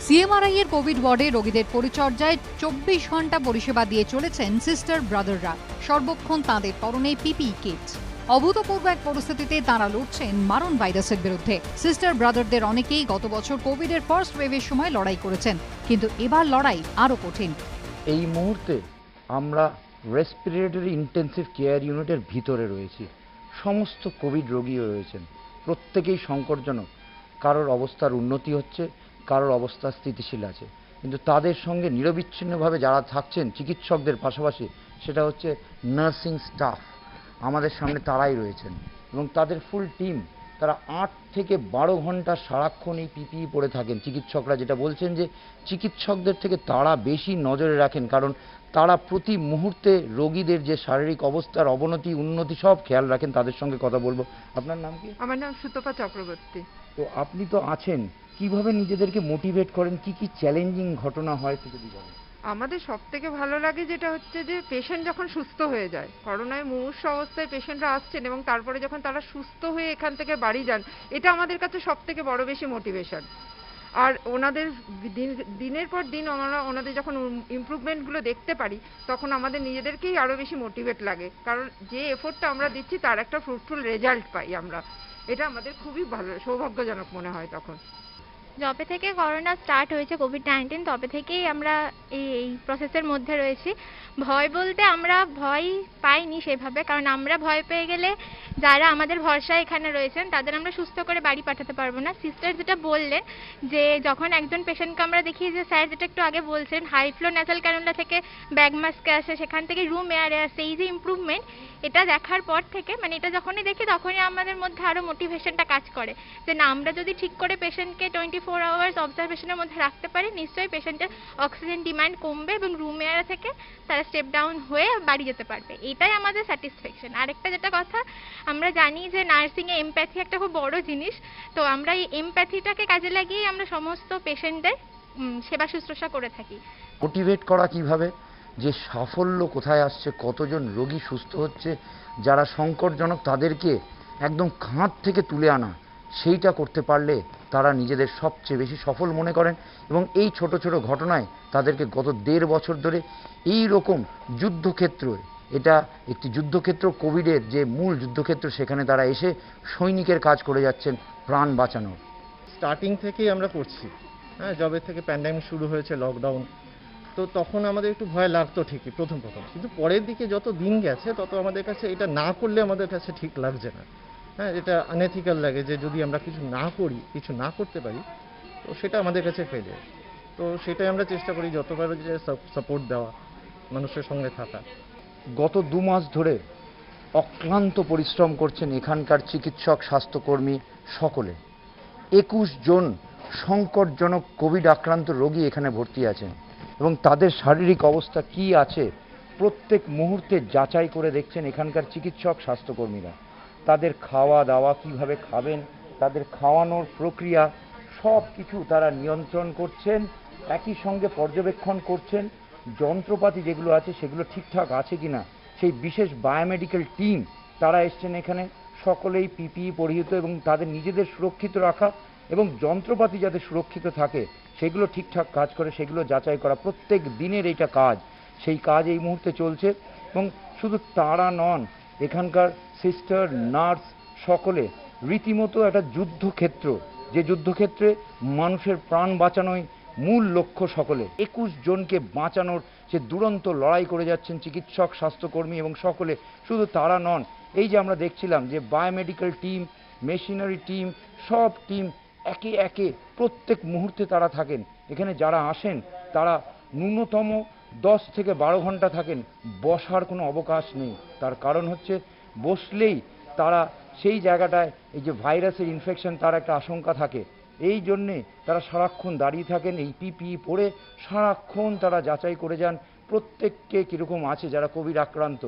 সিএমআরআই এর কোভিড ওয়ার্ডে রোগীদের পরিচর্যায় 24 ঘন্টা পরিষেবা দিয়ে চলেছেন সিস্টার ব্রাদাররা। সর্বক্ষণ তাঁদের পরনে পিপিই কিট। অভূতপূর্ব এক পরিস্থিতিতে তাঁরা লড়ছেন মারণ ভাইরাসের বিরুদ্ধে। সিস্টার ব্রাদারদের অনেকেই গত বছর কোভিডের ফার্স্ট ওয়েভের সময় লড়াই করেছেন, কিন্তু এবার লড়াই আরও কঠিন। এই মুহূর্তে আমরা রেসপিরেটরি ইন্টেন্সিভ কেয়ার ইউনিটের ভিতরে রয়েছি। সমস্ত কোভিড রোগীও রয়েছেন, প্রত্যেকেই সংকটজনক। কারোর অবস্থার উন্নতি হচ্ছে, কারোর অবস্থা স্থিতিশীল আছে, কিন্তু তাদের সঙ্গে নিরবিচ্ছিন্নভাবে যারা থাকছেন চিকিৎসকদের পাশাপাশি, সেটা হচ্ছে নার্সিং স্টাফ। আমাদের সামনে তারাই রয়েছেন এবং তাদের ফুল টিম, তারা 8 থেকে 12 ঘন্টা সারাক্ষণ এই পিপিই পরে থাকেন। চিকিৎসকরা যেটা বলছেন যে চিকিৎসকদের থেকে তারা বেশি নজরে রাখেন, কারণ তারা প্রতি মুহূর্তে রোগীদের যে শারীরিক অবস্থার অবনতি উন্নতি সব খেয়াল রাখেন। তাদের সঙ্গে কথা বলবো। আপনার নাম কি? আমার নাম সুতপা চক্রবর্তী। তো আপনি তো আছেন, কিভাবে নিজেদেরকে মোটিভেট করেন, কি কি চ্যালেঞ্জিং ঘটনা হয় একটু যদি বলেন। আমাদের সব থেকে ভালো লাগে যেটা হচ্ছে যে পেশেন্ট যখন সুস্থ হয়ে যায়, করোনায় মুমূর্ষু অবস্থায় পেশেন্টরা আসছেন এবং তারপরে যখন তারা সুস্থ হয়ে এখান থেকে বাড়ি যান, এটা আমাদের কাছে সব থেকে বড় বেশি মোটিভেশন। আর ওনাদের দিনের পর দিন আমরা ওনাদের যখন ইমপ্রুভমেন্টগুলো দেখতে পারি, তখন আমাদের নিজেদেরকেই আরও বেশি মোটিভেট লাগে, কারণ যে এফোর্টটা আমরা দিচ্ছি তার একটা ফ্রুটফুল রেজাল্ট পাই আমরা। এটা আমাদের খুবই ভালো, সৌভাগ্যজনক মনে হয় তখন। যবে থেকে করোনা স্টার্ট হয়েছে কোভিড-19 তবে থেকেই আমরা এই প্রসেসের মধ্যে রয়েছি। ভয় বলতে আমরা ভয় পাইনি সেভাবে, কারণ আমরা ভয় পেয়ে গেলে যারা আমাদের ভরসায় এখানে রয়েছেন তাদের আমরা সুস্থ করে বাড়ি পাঠাতে পারবো না। সিস্টার যেটা বললেন যে যখন একজন পেশেন্টকে আমরা দেখি যে স্যার যেটা একটু আগে বলছেন হাই ফ্লো ন্যাসাল ক্যানুলা থেকে ব্যাগ মাস্কে আসে, সেখান থেকে রুম এয়ারে আসে, এই যে ইমপ্রুভমেন্ট এটা দেখার পর থেকে মানে এটা যখনই দেখি তখনই আমাদের মধ্যে আরো মোটিভেশনটা কাজ করে যে না, আমরা যদি ঠিক করে পেশেন্টকে 24 আওয়ার্স অবজারভেশনের মধ্যে রাখতে পারি নিশ্চয়ই পেশেন্টের অক্সিজেন ডিমান্ড কমবে এবং রুম এয়ারে থেকে তারা স্টেপ ডাউন হয়ে বাড়ি যেতে পারবে। এটাই আমাদের স্যাটিসফ্যাকশন। আরেকটা যেটা কথা, আমরা জানি যে নার্সিং এ এমপ্যাথি একটা খুব বড় জিনিস, তো আমরা এই এমপ্যাথিটাকে কাজে লাগিয়ে আমরা সমস্ত পেশেন্টদের সেবা শুশ্রূষা করে থাকি। মোটিভেট করা কিভাবে, যে সাফল্য কোথায় আসছে, কতজন রোগী সুস্থ হচ্ছে, যারা সংকটজনক তাদেরকে একদম খাঁদ থেকে তুলে আনা, সেইটা করতে পারলে তারা নিজেদের সবচেয়ে বেশি সফল মনে করেন। এবং এই ছোট ছোট ঘটনায় তাদেরকে গত 1.5 বছর ধরে এই রকম যুদ্ধক্ষেত্র, এটা একটি যুদ্ধক্ষেত্র, কোভিডের যে মূল যুদ্ধক্ষেত্র, সেখানে তারা এসে সৈনিকের কাজ করে যাচ্ছেন প্রাণ বাঁচানোর। স্টার্টিং থেকেই আমরা করছি, হ্যাঁ, যবে থেকে প্যান্ডেমিক শুরু হয়েছে, লকডাউন, তো তখন আমাদের একটু ভয় লাগতো ঠিকই প্রথম, কিন্তু পরের দিকে যত দিন গেছে তত আমাদের কাছে এটা না করলে আমাদের কাছে ঠিক লাগছে না। হ্যাঁ, এটা আনএথিক্যাল লাগে যে যদি আমরা কিছু না করি, কিছু না করতে পারি, তো সেটা আমাদের কাছে ফেলে। তো সেটাই আমরা চেষ্টা করি যতবার যে সাপোর্ট দেওয়া, মানুষের সঙ্গে থাকা। গত 2 মাস ধরে অক্লান্ত পরিশ্রম করছেন এখানকার চিকিৎসক, স্বাস্থ্যকর্মী সকলে। 21 জন সংকটজনক কোভিড আক্রান্ত রোগী এখানে ভর্তি আছেন এবং তাদের শারীরিক অবস্থা কি আছে প্রত্যেক মুহূর্তে যাচাই করে দেখছেন এখানকার চিকিৎসক, স্বাস্থ্যকর্মীরা। তাদের খাওয়া দাওয়া কিভাবে খাবেন, তাদের খাওয়ানোর প্রক্রিয়া সব কিছু তারা নিয়ন্ত্রণ করছেন, একই সঙ্গে পর্যবেক্ষণ করছেন যন্ত্রপাতি যেগুলো আছে সেগুলো ঠিকঠাক আছে কিনা। সেই বিশেষ বায়োমেডিক্যাল টিম তারা এসছেন এখানে, সকলেই পিপিই পরিহিত এবং তাদের নিজেদের সুরক্ষিত রাখা এবং যন্ত্রপাতি যাতে সুরক্ষিত থাকে সেগুলো ঠিকঠাক কাজ করে সেগুলো যাচাই করা প্রত্যেক দিনের এইটা কাজ। সেই কাজ এই মুহূর্তে চলছে এবং শুধু তারা নন, এখানকার সিস্টার, নার্স সকলে রীতিমতো একটা যুদ্ধক্ষেত্র, যে যুদ্ধক্ষেত্রে মানুষের প্রাণ বাঁচানোই মূল লক্ষ্য সকলে। 21 জনকে বাঁচানোর যে দুরন্ত লড়াই করে যাচ্ছেন চিকিৎসক, স্বাস্থ্যকর্মী এবং সকলে। শুধু তারা নন, এই যে আমরা দেখছিলাম যে বায়োমেডিক্যাল টিম, মেশিনারি টিম, সব টিম একে একে প্রত্যেক মুহূর্তে তারা থাকেন এখানে। যারা আসেন তারা ন্যূনতম 10 থেকে 12 ঘন্টা থাকেন, বসার কোনো অবকাশ নেই। তার কারণ হচ্ছে বসলেই তারা সেই জায়গাটায় এই যে ভাইরাসের ইনফেকশন তার একটা আশঙ্কা থাকে, এই জন্যে তারা সারাক্ষণ দাঁড়িয়ে থাকেন এই পিপিই পরে, সারাক্ষণ তারা যাচাই করে যান প্রত্যেককে কিরকম আছে যারা কোভিড আক্রান্ত।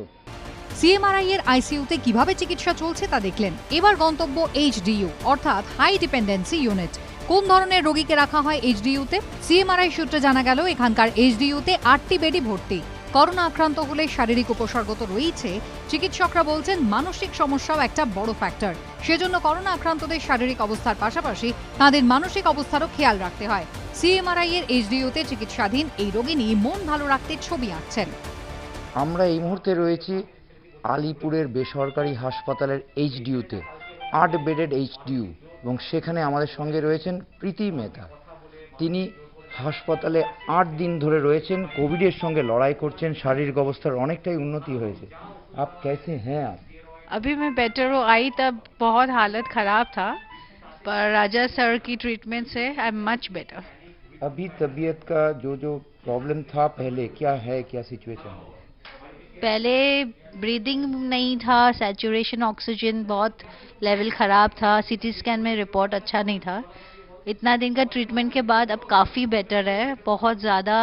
সিএমআরআই এর আইসিইউতে কিভাবে চিকিৎসা চলছে তা দেখলেন। এবার গন্তব্য এইচডিইউ অর্থাৎ হাই ডিপেন্ডেন্সি ইউনিট। কোন ধরনের রোগীকে রাখা হয় এইচডিইউতে? সিএমআরআই সূত্রে জানা গেল এখানকার এইচডিইউতে 8টি বেডই ভর্তি। করোনা আক্রান্ত হলে শারীরিক উপসর্গ তো রয়েছে, চিকিৎসকরা বলছেন মানসিক সমস্যাও একটা বড় ফ্যাক্টর। সেজন্য করোনা আক্রান্তদের শারীরিক অবস্থার পাশাপাশি তাদের মানসিক অবস্থারও খেয়াল রাখতে হয়। সিএমআরআই এর এইচডিইউতে চিকিৎসাধীন এই রোগী নিয়ে মন ভালো রাখতে ছবি আঁকছেন। আমরা এই মুহূর্তে রয়েছি আলিপুরের বেসরকারি হাসপাতালের এইচডিইউতে, 8 বেডেড এইচডিইউ, এবং সেখানে আমাদের সঙ্গে রয়েছেন প্রীতি মেহতা। তিনি হাসপাতালে 8 দিন ধরে রয়েছেন, কোভিডের সঙ্গে লড়াই করছেন, শারীরিক অবস্থার অনেকটাই উন্নতি হয়েছে। आप कैसे हैं आप? अभी मैं बेटर हो आई, तब बहुत हालत खराब था, पर राजा सर की ट्रीटमेंट से आई एम मच बेटर। अभी तबीयत का जो प्रॉब्लम था पहले क्या है, क्या सिचुएशन है? पहले ब्रीदिंग नहीं था, सैचुरेशन ऑक्सीजन बहुत लेवल खराब था, सीटी स्कैन में रिपोर्ट अच्छा नहीं था। इतना दिन का ट्रीटमेंट के बाद अब काफ़ी बेटर है, बहुत ज़्यादा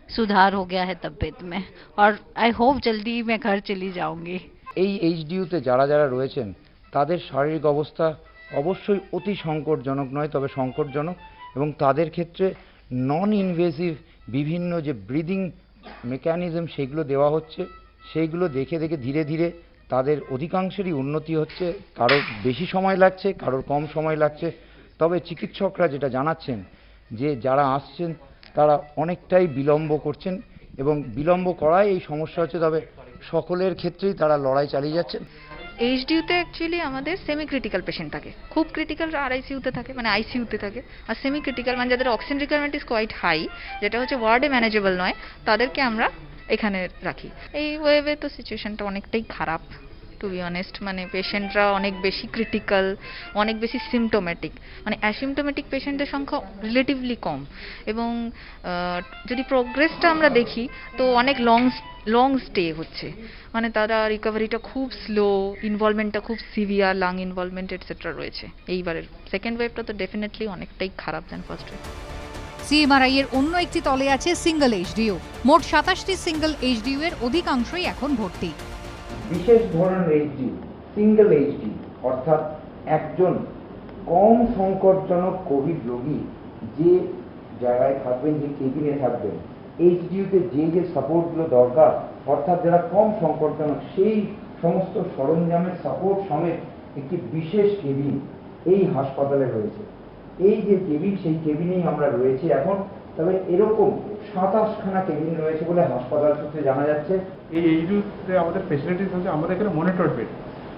सुधार हो गया है तबीयत में, और आई होप जल्दी मैं घर चली जाऊंगी। এই এইচডিইউতে যারা যারা রয়েছেন তাদের শারীরিক অবস্থা অবশ্যই অতি সংকটজনক নয়, তবে সংকটজনক, এবং তাদের ক্ষেত্রে নন ইনভেসিভ বিভিন্ন যে ব্রিদিং মেকানিজম সেগুলো দেওয়া হচ্ছে, সেইগুলো দেখে দেখে ধীরে ধীরে তাদের অধিকাংশেরই উন্নতি হচ্ছে। কারোর বেশি সময় লাগছে, কারোর কম সময় লাগছে, তবে চিকিৎসকরা যেটা জানাচ্ছেন যে যারা আসছেন তারা অনেকটাই বিলম্ব করছেন এবং বিলম্ব করায় এই সমস্যা হচ্ছে, তবে সকলের ক্ষেত্রেই তারা লড়াই চালিয়ে যাচ্ছেন। এইচডিইউতে অ্যাকচুয়ালি আমাদের সেমি ক্রিটিক্যাল পেশেন্ট থাকে, খুব ক্রিটিক্যাল আরআইসিইউতে থাকে, মানে আইসিইউতে থাকে, আর সেমি ক্রিটিক্যাল মানে যাদের oxygen requirement is quite high, যেটা হচ্ছে ওয়ার্ডে ম্যানেজেবল নয়, তাদেরকে আমরা এখানে রাখি। এই ওয়েভে তো সিচুয়েশনটা অনেকটাই খারাপ টু বি অনেস্ট, মানে পেশেন্টরা অনেক বেশি ক্রিটিক্যাল, অনেক বেশি সিমটোমেটিক, মানে অ্যাসিমটোমেটিক পেশেন্টের সংখ্যা রিলেটিভলি কম, এবং যদি প্রোগ্রেসটা আমরা দেখি তো অনেক লং স্টে হচ্ছে, মানে তারা রিকভারিটা খুব স্লো, ইনভলভমেন্টটা খুব সিভিয়ার, লাং ইনভলভমেন্ট এটসেট্রা রয়েছে। এইবারের সেকেন্ড ওয়েভটা তো ডেফিনেটলি অনেকটাই খারাপ দেন ফার্স্ট ওয়েভ। সিএমআরআই এর অন্য একটি তলে আছে সিঙ্গেল এইচডিইউ। মোট 27টি সিঙ্গেল এইচডিইউ এর অধিকাংশই এখন ভর্তি। বিশেষ ধরনের এইচডিইউ, সিঙ্গেল এইচডিইউ অর্থাৎ একজন কম সংকটজনক কোভিড রোগী যে জায়গায় থাকবেন, যে কেবিনে থাকবেন, এইচডিইউতে যে সাপোর্টগুলো দরকার, অর্থাৎ যারা কম সংকটজনক, সেই সমস্ত সরঞ্জামের সাপোর্ট সমেত একটি বিশেষ কেবিন এই হাসপাতালে রয়েছে। এই যে কেবিন, সেই কেবিনেই আমরা রয়েছি এখন। তবে এরকম 27খানা কেবিন রয়েছে বলে হাসপাতাল সূত্রে জানা যাচ্ছে। এই এইচডিইউতে আমাদের ফেসিলিটিস হচ্ছে আমাদের এখানে মনিটর বেড,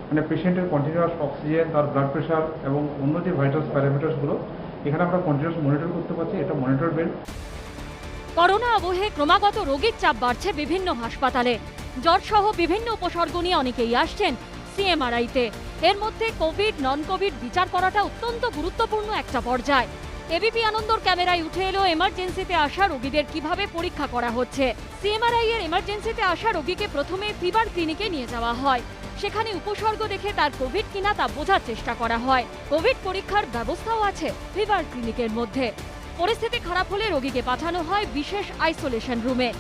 মানে পেশেন্টের কন্টিনিউয়াস অক্সিজেন, তার ব্লাড প্রেশার এবং অন্য যে ভাইটালস প্যারামিটার্সগুলো এখানে আমরা কন্টিনিউয়াস মনিটর করতে পারছি, এটা মনিটর বেড। করোনা আবহে ক্রমাগত রোগীর চাপ বাড়ছে বিভিন্ন হাসপাতালে। জ্বর সহ বিভিন্ন উপসর্গ নিয়ে অনেকেই আসছেন সিএমআরআইতে। এর মধ্যে কোভিড নন কোভিড বিচার করাটা অত্যন্ত গুরুত্বপূর্ণ একটা পর্যায়। এবিপি আনন্দর ক্যামেরায় উঠে এলো এমার্জেন্সিতে আসা রোগীদের কিভাবে পরীক্ষা করা হচ্ছে। সিএমআরআই এর এমার্জেন্সিতে আসা রোগীকে প্রথমে ফিভার ক্লিনিকে নিয়ে যাওয়া হয়। সেখানে উপসর্গ দেখে তার কোভিড কিনা তা বোঝার চেষ্টা করা হয়। কোভিড পরীক্ষার ব্যবস্থাও আছে ফিভার ক্লিনিকের মধ্যে। পরিস্থিতি খারাপ হলে রোগীকে পাঠানো হয় বিশেষ আইসোলেশন রুমে।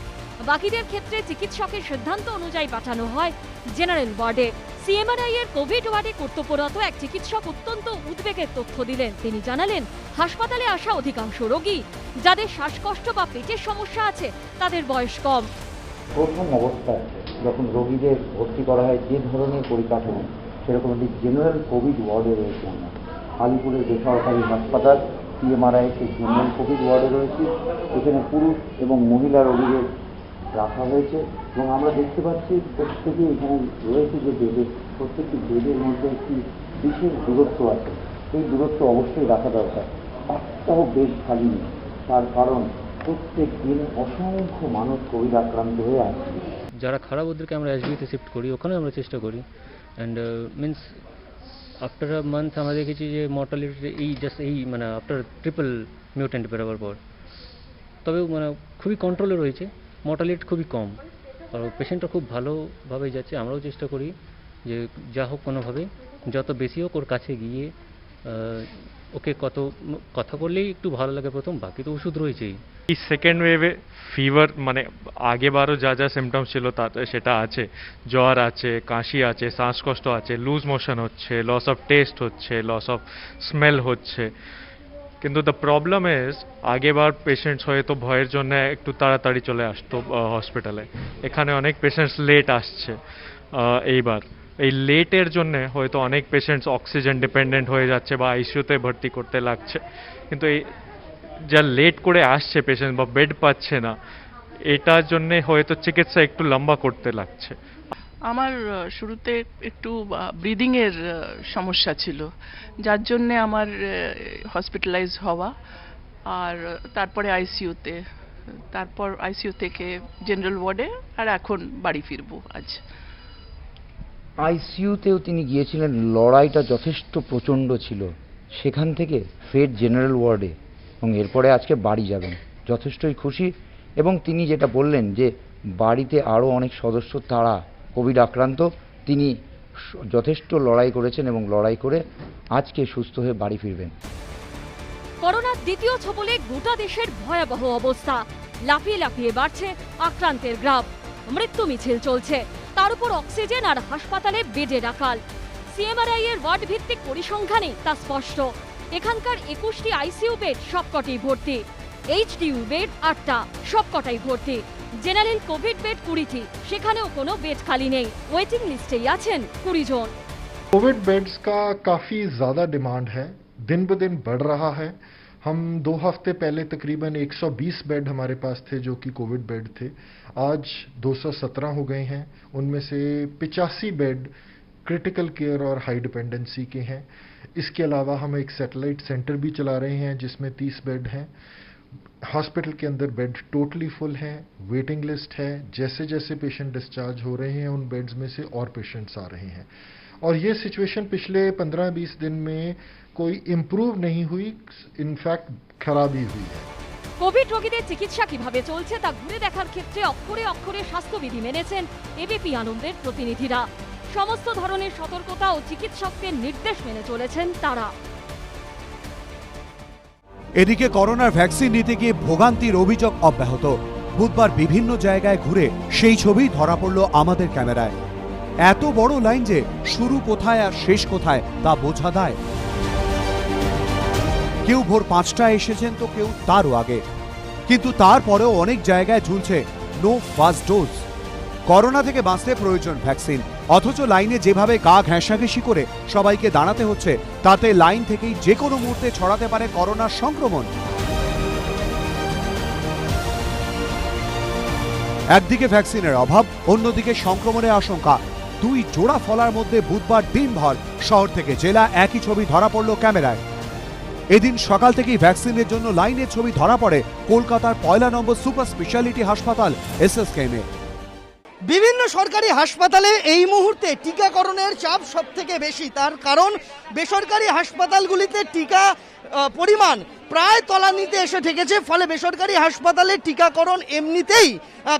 বাকিদের ক্ষেত্রে চিকিৎসকের সিদ্ধান্ত অনুযায়ী পাঠানো হয় জেনারেল ওয়ার্ডে। সিএমআরআই এর কোভিড ওয়ার্ডে কর্তব্যরত এক চিকিৎসক অত্যন্ত উদ্বেগের তথ্য দিলেন। তিনি জানালেন, হাসপাতালে আসা অধিকাংশ রোগী যাদের শ্বাসকষ্ট বা পেটের সমস্যা আছে তাদের বয়স কম। প্রথম অবস্থায় যখন রোগীদের ভর্তি করা হয় যে ধরনের পরিকাঠামো, সেরকম একটি জেনারেল কোভিড ওয়ার্ডে রয়েছে আমরা। আলিপুরের বেসরকারি হাসপাতাল সিএমআরআই সেই জেনারেল কোভিড ওয়ার্ডে রয়েছে। এখানে পুরুষ এবং মহিলা রোগীদের রাখা হয়েছে এবং আমরা দেখতে পাচ্ছি প্রত্যেকে এখানে রয়েছে যে বেডে, প্রত্যেকটি বেডের মধ্যে একটি বিশেষ দূরত্ব আছে। এই দূরত্ব অবশ্যই রাখা দরকার। একটাও বেড খালি নেই, তার কারণ প্রত্যেক দিন অসংখ্য মানুষ কোভিড আক্রান্ত হয়ে আসছে। যারা খারাপ ওদেরকে আমরা এসবিতে শিফট করি, ওখানে আমরা চেষ্টা করি। And means after a month আমরা দেখেছি যে মর্টালিটি এই মানে আফটার ট্রিপল মিউটেন্ট বেরোবার পর, তবে মানে খুবই কন্ট্রোলে রয়েছে, মর্টালিটি খুবই কম, আর পেশেন্টটা খুব ভালোভাবে যাচ্ছে। আমরাও চেষ্টা করি যে যা হোক কোনোভাবে, যত বেশি হোক ওর কাছে গিয়ে ওকে কত কথা বললেই একটু ভালো লাগে প্রথম, বাকি তো ওষুধ রয়েছেই। এই সেকেন্ড ওয়েভে ফিভার মানে আগেবারও যা সিমটমস ছিল সেটা আছে। জ্বর আছে, কাশি আছে, শ্বাসকষ্ট আছে, লুজ মোশন হচ্ছে, লস অফ টেস্ট হচ্ছে, লস অফ স্মেল হচ্ছে। কিন্তু দ্য প্রবলেম ইজ আগেবার পেশেন্টস হয়তো ভয়ের জন্য একটু তাড়াতাড়ি চলে আসতো হসপিটালে, এখানে অনেক পেশেন্টস লেট আসছে। এইবার এই লেটের জন্য হয়তো অনেক পেশেন্টস অক্সিজেন ডিপেন্ডেন্ট হয়ে যাচ্ছে বা আইসিইউতে ভর্তি করতে লাগছে। কিন্তু এই যা লেট করে আসছে পেশেন্ট বা বেড পাচ্ছে না, এটার জন্য হয়তো চিকিৎসা একটু লম্বা করতে লাগছে। আমার শুরুতে একটু ব্রিদিংয়ের সমস্যা ছিল, যার জন্যে আমার হসপিটালাইজ হওয়া, আর তারপরে আইসিইউতে, তারপর আইসিইউ থেকে জেনারেল ওয়ার্ডে, আর এখন বাড়ি ফিরবো আজ। আইসিইউতেও তিনি গিয়েছিলেন, লড়াইটা যথেষ্ট প্রচণ্ড ছিল। সেখান থেকে ফের জেনারেল ওয়ার্ডে এবং এরপরে আজকে বাড়ি যাবেন। যথেষ্টই খুশি, এবং তিনি যেটা বললেন যে বাড়িতে আরও অনেক সদস্য তারা কোভিড আক্রান্ত, তিনি যথেষ্ট লড়াই করেছেন এবং লড়াই করে আজকে সুস্থ হয়ে বাড়ি ফিরবেন। করোনার দ্বিতীয় ছবলে গোটা দেশের ভয়াবহ অবস্থা। লাফিয়ে লাফিয়ে বাড়ছে আক্রান্তের গ্রাফ, মৃত্যু মিছিল চলছে, তার উপর অক্সিজেন আর হাসপাতালে বেডের আকাল। সিএমআরআই এর ওয়ার্ড ভিত্তিক পরিসংখ্যানে তা স্পষ্ট। এখানকার 21টি আইসিইউ বেড সবকটাই ভর্তি, এইচডিইউ বেড 8টা, সবকটাই ভর্তি। জেনারেল কোভিড বেড 20টি, সেখানেও কোনো বেড খালি নেই। ওয়েটিং লিস্টেই আছেন 20 জন। कोविड बेड्स का काफ़ी ज़्यादा डिमांड है, दिन ब दिन बढ़ रहा है। हम 2 हफ्ते पहले तकरीबन 120 बेड हमारे पास थे जो कि कोविड बेड थे, आज 217 हो गए हैं। उनमें से 85 बेड क्रिटिकल केयर और हाई डिपेंडेंसी के हैं। इसके अलावा हम एक सैटेलाइट सेंटर भी चला रहे हैं जिसमें 30 बेड हैं। हॉस्पिटल के अंदर बेड टोटली फुल हैं, वेटिंग लिस्ट है। जैसे जैसे पेशेंट डिस्चार्ज हो रहे हैं उन बेड्स में से और पेशेंट्स आ रहे हैं और ये सिचुएशन पिछले 15-20 दिन में कोई इम्प्रूव नहीं हुई, इनफैक्ट खराबी हुई है। কোভিড রোগীদের চিকিৎসা কিভাবে চলছে তা ঘুরে দেখার ক্ষেত্রে অক্ষরে অক্ষরে স্বাস্থ্যবিধি মেনেছেন এবিপি আনন্দের প্রতিনিধিরা। সমস্ত ধরনের সতর্কতা ও চিকিৎসকদের নির্দেশ মেনে চলেছেন তারা। এদিকে করোনার ভ্যাকসিন নিতে গিয়ে ভোগান্তির অভিযোগ অব্যাহত। বুধবার বিভিন্ন জায়গায় ঘুরে সেই ছবি ধরা পড়ল আমাদের ক্যামেরায়। এত বড় লাইন যে শুরু কোথায় আর শেষ কোথায় তা বোঝা দায়। কেউ ভোর 5টায় এসেছেন তো কেউ তারও আগে, কিন্তু তারপরেও অনেক জায়গায় ঝুলছে নো ফার্স্ট ডোজ। করোনা থেকে বাঁচতে প্রয়োজন ভ্যাকসিন, অথচ লাইনে যেভাবে গা ঘেঁষাঘেঁষি করে সবাইকে দাঁড়াতে হচ্ছে তাতে লাইন থেকেই যে কোনো মুহূর্তে ছড়াতে পারে করোনার সংক্রমণ। একদিকে ভ্যাকসিনের অভাব, অন্যদিকে সংক্রমণের আশঙ্কা। দুই জোড়া ফলার মধ্যে বুধবার দিনভর শহর থেকে জেলা একই ছবি ধরা পড়ল ক্যামেরায়। এদিন সকাল থেকেই ভ্যাকসিনের জন্য লাইনের ছবি ধরা পড়ে কলকাতার 1 নম্বর সুপার স্পেশালিটি হাসপাতাল এসএসকেএমে। বিভিন্ন সরকারি হাসপাতালে এই মুহূর্তে টিকাকরণের চাপ সবথেকে বেশি। তার কারণ বেসরকারি হাসপাতালগুলিতে টিকা পরিমাণ প্রায় তলানিতে এসে ঠেকেছে, ফলে বেসরকারি হাসপাতালে টিকাকরণ এমনিতেই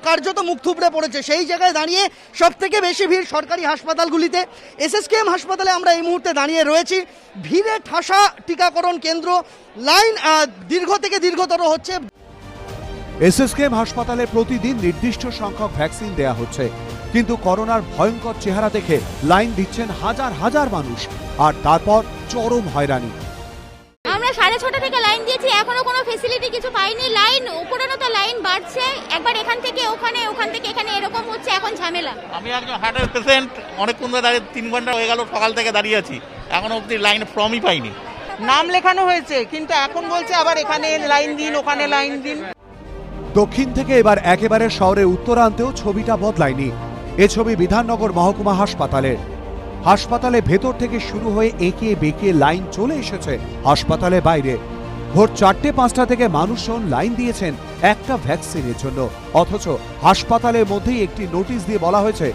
কার্যত মুখ থুবড়ে পড়েছে। সেই জায়গায় দাঁড়িয়ে সবথেকে বেশি ভিড় সরকারি হাসপাতালগুলিতে। এসএসকেএম হাসপাতালে আমরা এই মুহূর্তে দাঁড়িয়ে রয়েছি। ভিড়ে ঠাসা টিকাকরণ কেন্দ্র, লাইন দীর্ঘ থেকে দীর্ঘতর হচ্ছে। এসএসকেএম হাসপাতালে প্রতিদিন নির্দিষ্ট সংখ্যক ভ্যাকসিন দেয়া হচ্ছে, কিন্তু করোনার ভয়ঙ্কর চেহারা দেখে লাইন দিচ্ছেন হাজার হাজার মানুষ, আর তারপর চরম হয়রানি। আমরা 6:30 থেকে লাইন দিয়েছি, এখনো কোনো ফ্যাসিলিটি কিছু পাইনি। লাইন উপরন্ত লাইন বাড়ছে, একবার এখান থেকে ওখানে, ওখান থেকে এখানে, এরকম হচ্ছে এখন ঝামেলা। আমি একজন হার্টের পেশেন্ট, অনেকক্ষণ ধরে দাঁড়িয়ে 3 ঘন্টা হয়ে গেল, সকাল থেকে দাঁড়িয়ে আছি, এখনো অবধি লাইন ফর্মই পাইনি। নাম লেখানো হয়েছে কিন্তু এখন বলছে আবার এখানে লাইন দিন, ওখানে লাইন দিন। দক্ষিণ থেকে এবার একেবারে শহরের উত্তরান্তেও ছবিটা বদলায়নি। এ ছবি বিধাননগর মহকুমা হাসপাতালের। হাসপাতালে ভেতর থেকে শুরু হয়ে এঁকে বেঁকে লাইন চলে এসেছে হাসপাতালের বাইরে। ভোর 4টে-5টা থেকে মানুষজন লাইন দিয়েছেন একটা ভ্যাকসিনের জন্য, অথচ হাসপাতালের মধ্যেই একটি নোটিশ দিয়ে বলা হয়েছে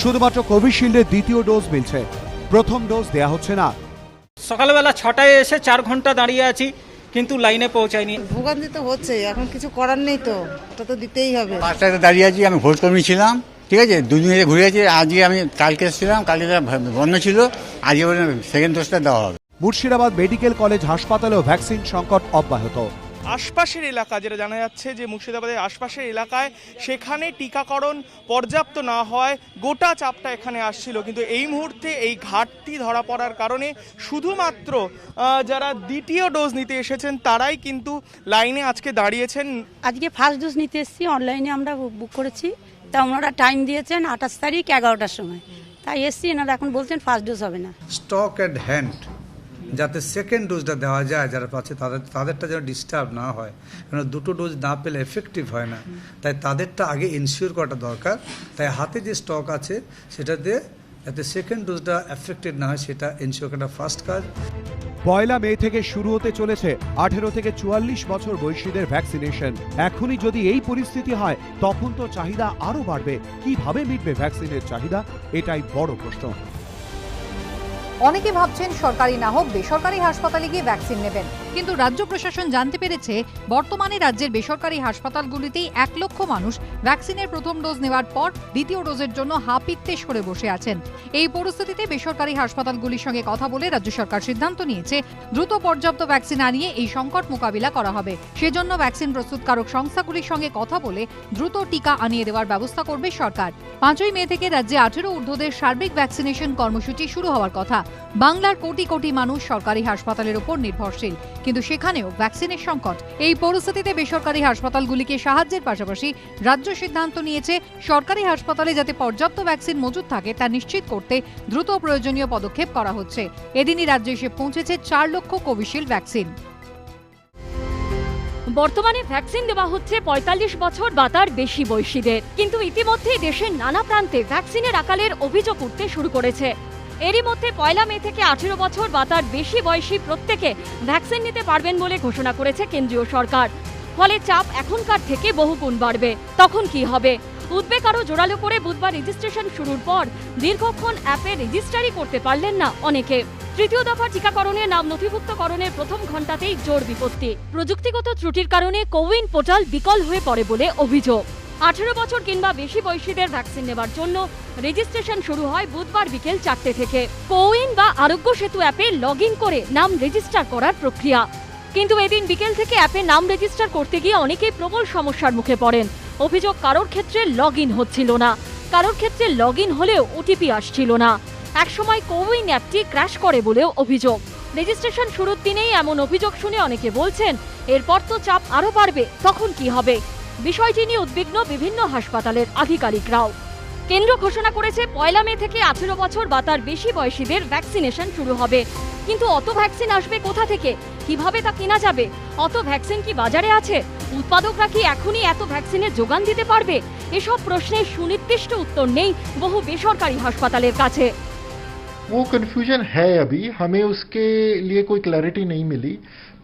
শুধুমাত্র কোভিশিল্ডের দ্বিতীয় ডোজ মিলছে, প্রথম ডোজ দেয়া হচ্ছে না। সকালবেলা 6টায় এসে 4 ঘন্টা দাঁড়িয়ে আছি, কিন্তু লাইনে পৌঁছায়নি। ভোগান্তি তো হচ্ছে, এখন কিছু করার নেই, তো ওটা তো দিতেই হবে। 5টায় দাঁড়িয়ে আছি, আমি ভোট কর্মী ছিলাম, ঠিক আছে, দুদিন ধরে ঘুরে আছি। আজকে আমি কালকে এসেছিলাম, কালকে বন্ধ ছিল, আজকে সেকেন্ড ডোজটা দেওয়া হবে। মুর্শিদাবাদ মেডিকেল কলেজ হাসপাতালেও ভ্যাকসিন সংকট অব্যাহত। আশপাশের এলাকা, যেটা জানা যাচ্ছে যে মুর্শিদাবাদের আশপাশের এলাকায় সেখানে টিকাকরণ পর্যাপ্ত না হওয়ায় গোটা চাপটা এখানে আসছিল, কিন্তু এই মুহূর্তে এই ঘাটতি ধরা পড়ার কারণে শুধুমাত্র যারা দ্বিতীয় ডোজ নিতে এসেছেন তারাই কিন্তু লাইনে আজকে দাঁড়িয়েছেন। আজকে ফার্স্ট ডোজ নিতে এসেছি, অনলাইনে আমরা বুক করেছি, তা ওনারা টাইম দিয়েছেন 28 তারিখ 11টার সময়, তাই এসছি। এনারা এখন বলছেন ফার্স্ট ডোজ হবে না। স্টক অ্যাট হ্যান্ড, যাতে সেকেন্ড ডোজটা দেওয়া যায়, যারা পাচ্ছে তাদেরটা যেন ডিস্টার্ব না হয়, কারণ দুটো ডোজ না পেলে এফেক্টিভ হয় না, তাই তাদেরটা আগে ইনশিওর করাটা দরকার। তাই হাতে যে স্টক আছে সেটাতে যাতে সেকেন্ড ডোজটা এফেক্টেড না হয় সেটা ইনশিওর করাটা ফার্স্ট কাজ। 1 মে থেকে শুরু হতে চলেছে 18 থেকে 44 বছর বয়সীদের ভ্যাকসিনেশন। এখনই যদি এই পরিস্থিতি হয় তখন তো চাহিদা আরো বাড়বে। কিভাবে মিটবে ভ্যাকসিনের চাহিদা, এটাই বড় প্রশ্ন। অনেকে ভাবছেন সরকারি না হোক বেসরকারি হাসপাতালে গিয়ে ভ্যাকসিন নেবেন, কিন্তু রাজ্য প্রশাসন জানতে পেরেছে বর্তমানে রাজ্যের বেসরকারি হাসপাতালগুলিতেই 1 লক্ষ মানুষ ভ্যাকসিনের প্রথম ডোজ নেওয়ার পর দ্বিতীয় ডোজের জন্য হাপিত্তেশ করে বসে আছেন। এই পরিস্থিতিতে বেসরকারি হাসপাতালগুলির সঙ্গে কথা বলে রাজ্য সরকার সিদ্ধান্ত নিয়েছে দ্রুত পর্যাপ্ত ভ্যাকসিন আনিয়ে এই সংকট মোকাবিলা করা হবে। সেজন্য ভ্যাকসিন প্রস্তুতকারক সংস্থাগুলির সঙ্গে কথা বলে দ্রুত টিকা আনিয়ে দেওয়ার ব্যবস্থা করবে সরকার। 5 মে থেকে রাজ্যে 18 ঊর্ধ্বদের সার্বিক ভ্যাকসিনেশন কর্মসূচি শুরু হওয়ার কথা। বাংলার কোটি কোটি মানুষ সরকারি হাসপাতালের উপর নির্ভরশীল, কিন্তু সেখানেও ভ্যাকসিনের সংকট। এই পরিস্থিতিতে বেসরকারি হাসপাতালগুলিকে সাহায্যের পাশাপাশি রাজ্য সিদ্ধান্ত নিয়েছে সরকারি হাসপাতালে যাতে পর্যাপ্ত ভ্যাকসিন মজুদ থাকে তা নিশ্চিত করতে দ্রুত প্রয়োজনীয় পদক্ষেপ করা হচ্ছে। এদিনই রাজ্যে এসে পৌঁছেছে 4 লক্ষ কোভিশিল্ড ভ্যাকসিন। বর্তমানে ভ্যাকসিন দেওয়া হচ্ছে 45 বছর বা তার বেশি বয়সীদের, কিন্তু ইতিমধ্যেই দেশের নানা প্রান্তে ভ্যাকসিনের আকালের অভিযোগ উঠতে শুরু করেছে। এরই মধ্যে 1 মে থেকে 18 বছর বা তার বেশি বয়সী প্রত্যেকে ভ্যাকসিন নিতে পারবেন বলে ঘোষণা করেছে কেন্দ্রীয় সরকার। ফলে চাপ এখনকার থেকে বহুগুণ বাড়বে। তখন কি হবে? উদ্বেগ আরও জোরালো করে বুধবার রেজিস্ট্রেশন শুরুর পর দীর্ঘক্ষণ অ্যাপে রেজিস্টারই করতে পারলেন না অনেকে। তৃতীয় দফার টিকাকরণে নাম নথিভুক্তকরণের প্রথম ঘণ্টাতেই জোর বিপত্তি। প্রযুক্তিগত ত্রুটির কারণে কোউইন পোর্টাল বিকল হয়ে পড়ে বলে অভিযোগ। 18 বছর কিংবা বেশি বয়সীদের ভ্যাকসিন নেবার জন্য রেজিস্ট্রেশন শুরু হয় বুধবার বিকেল 4টে থেকে। কোউইন বা আরোগ্য সেতু অ্যাপে লগ ইন করে নাম রেজিস্টার করার প্রক্রিয়া। কিন্তু এদিন বিকেল থেকে অ্যাপে নাম রেজিস্টার করতে গিয়ে অনেকেই প্রবল সমস্যার মুখে পড়েন। অভিযোগ কারোর ক্ষেত্রে লগ ইন হচ্ছিল না, কারোর ক্ষেত্রে লগ ইন হলেও ওটিপি আসছিল না। একসময় কোউইন অ্যাপটি ক্র্যাশ করে বলেও অভিযোগ। রেজিস্ট্রেশন শুরুর দিনেই এমন অভিযোগ শুনে অনেকে বলছেন এরপর তো চাপ আরও বাড়বে, তখন কি হবে? বিষয়টি নিয়ে উদ্বিগ্ন বিভিন্ন হাসপাতালের আধিকারিকরাও। কেন্দ্র ঘোষণা করেছে 1 মে থেকে 18 বছর বা তার বেশি বয়সীদের ভ্যাকসিনেশন শুরু হবে। কিন্তু অত ভ্যাকসিন আসবে কোথা থেকে? কিভাবে তা কেনা যাবে? অত ভ্যাকসিন কি বাজারে আছে? উৎপাদকরা কি এখনই এত ভ্যাকসিনের যোগান দিতে পারবে? এসব প্রশ্নের সুনির্দিষ্ট উত্তর নেই বহু বেসরকারি হাসপাতালের কাছে। वो कन्फ्यूजन है, अभी हमें उसके लिए कोई क्लैरिटी नहीं मिली।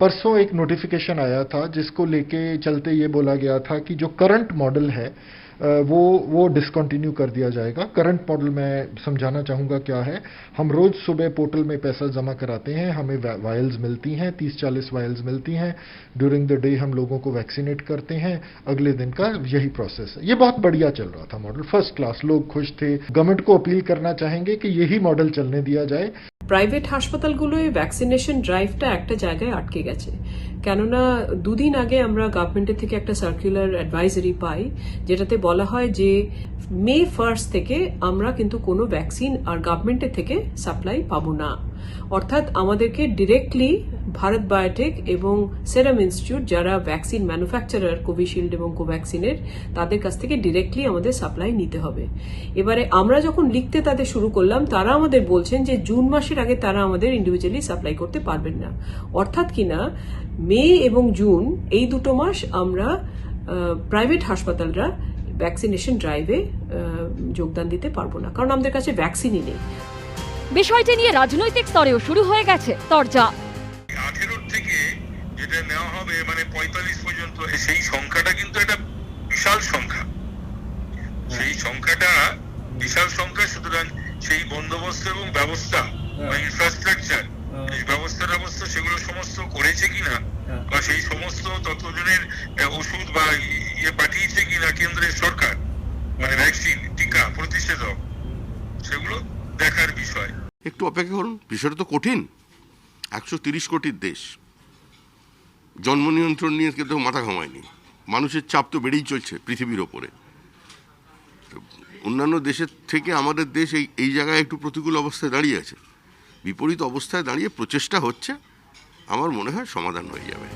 परसों एक नोटिफिकेशन आया था जिसको लेके चलते ये बोला गया था कि जो करंट मॉडल है वो डिसकंटिन्यू कर दिया जाएगा। करंट मॉडल मैं समझाना चाहूँगा क्या है। हम रोज सुबह पोर्टल में पैसा जमा कराते हैं, हमें वायल्स मिलती हैं, 30-40 वायल्स मिलती हैं। ड्यूरिंग द डे हम लोगों को वैक्सीनेट करते हैं, अगले दिन का यही प्रोसेस है। ये बहुत बढ़िया चल रहा था मॉडल, फर्स्ट क्लास, लोग खुश थे। गवर्नमेंट को अपील करना चाहेंगे कि यही मॉडल चलने दिया जाए। প্রাইভেট হাসপাতালগুলোয় ভ্যাকসিনেশন ড্রাইভটা একটা জায়গায় আটকে গেছে, কেননা দুদিন আগে আমরা গভর্নমেন্টের থেকে একটা সার্কুলার অ্যাডভাইজারি পাই যেটাতে বলা হয় যে মে 1 থেকে আমরা কিন্তু কোনো ভ্যাকসিন আর গভর্নমেন্টের থেকে সাপ্লাই পাবো না। অর্থাৎ আমাদেরকে ডিরেক্টলি ভারত বায়োটেক এবং সেরাম ইনস্টিটিউট যারা ভ্যাকসিন ম্যানুফ্যাকচারার কোভিশিল্ড এবং কোভ্যাক্সিনের, তাদের কাছ থেকে ডিরেক্টলি আমাদের সাপ্লাই নিতে হবে। এবারে আমরা যখন লিখতে তাদের শুরু করলাম, তারা আমাদের বলছেন যে জুন মাসের আগে তারা আমাদের ইন্ডিভিজুয়ালি সাপ্লাই করতে পারবেন না। অর্থাৎ কিনা মে এবং জুন এই দুটো মাস আমরা প্রাইভেট হাসপাতালরা ভ্যাকসিনেশন ড্রাইভে যোগদান দিতে পারবো না, কারণ আমাদের কাছে ভ্যাকসিনই নেই। বিষয়টি নিয়ে রাজনৈতিক স্তরেও শুরু হয়ে গেছে তরজা। 18 থেকে যেটা নেওয়া হবে মানে 45 পর্যন্ত, সেই সংখ্যাটা কিন্তু একটা বিশাল সংখ্যা। সেই সংখ্যাটা বিশাল সংখ্যা, সুতরাং সেই বন্দোবস্ত এবং ব্যবস্থা বা ইনফ্রাস্ট্রাকচার, এই ব্যবস্থা সেগুলো সমস্ত করেছে কিনা, বা সেই সমস্ত ততজনের ওষুধ বা ইয়ে পাঠিয়েছে কিনা কেন্দ্রের সরকার, মানে ভ্যাকসিন, টিকা, প্রতিষেধক, সেগুলো দেখার বিষয়। একটু অপেক্ষা করুন, বিষয়টা তো কঠিন। 130 কোটির দেশ, জন্ম নিয়ন্ত্রণ নিয়ে কেউ মাথা ঘামায়নি। মানুষের চাপ তো বেড়েই চলছে পৃথিবীর ওপরে। অন্যান্য দেশের থেকে আমাদের দেশ এই জায়গায় একটু প্রতিকূল অবস্থায় দাঁড়িয়ে আছে। বিপরীত অবস্থায় দাঁড়িয়ে প্রচেষ্টা হচ্ছে, আমার মনে হয় সমাধান হয়ে যাবে।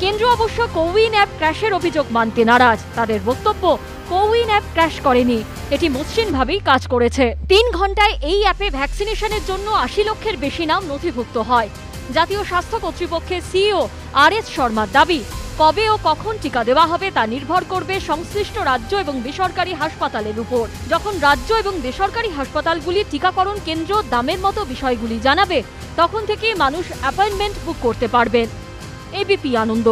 কেন্দ্র অবশ্য কোউইন অ্যাপ ক্র্যাশের অভিযোগ মানতে নারাজ। তাদের বক্তব্য, কোউইন অ্যাপ ক্র্যাশ করেনি, এটি মসৃণভাবেই কাজ করেছে। 3 ঘন্টায় এই অ্যাপে ভ্যাকসিনেশনের জন্য 80 লক্ষের বেশি নাম নথিভুক্ত হয়। জাতীয় স্বাস্থ্য কর্তৃপক্ষের সিইও আর.এস. শর্মার দাবি, কবে ও কখন টিকা দেওয়া হবে তা নির্ভর করবে সংশ্লিষ্ট রাজ্য এবং বেসরকারি হাসপাতালের উপর। যখন রাজ্য এবং বেসরকারি হাসপাতালগুলি টিকাকরণ কেন্দ্র, দামের মতো বিষয়গুলি জানাবে, তখন থেকে মানুষ অ্যাপয়েন্টমেন্ট বুক করতে পারবেন। এবিপি আনন্দ।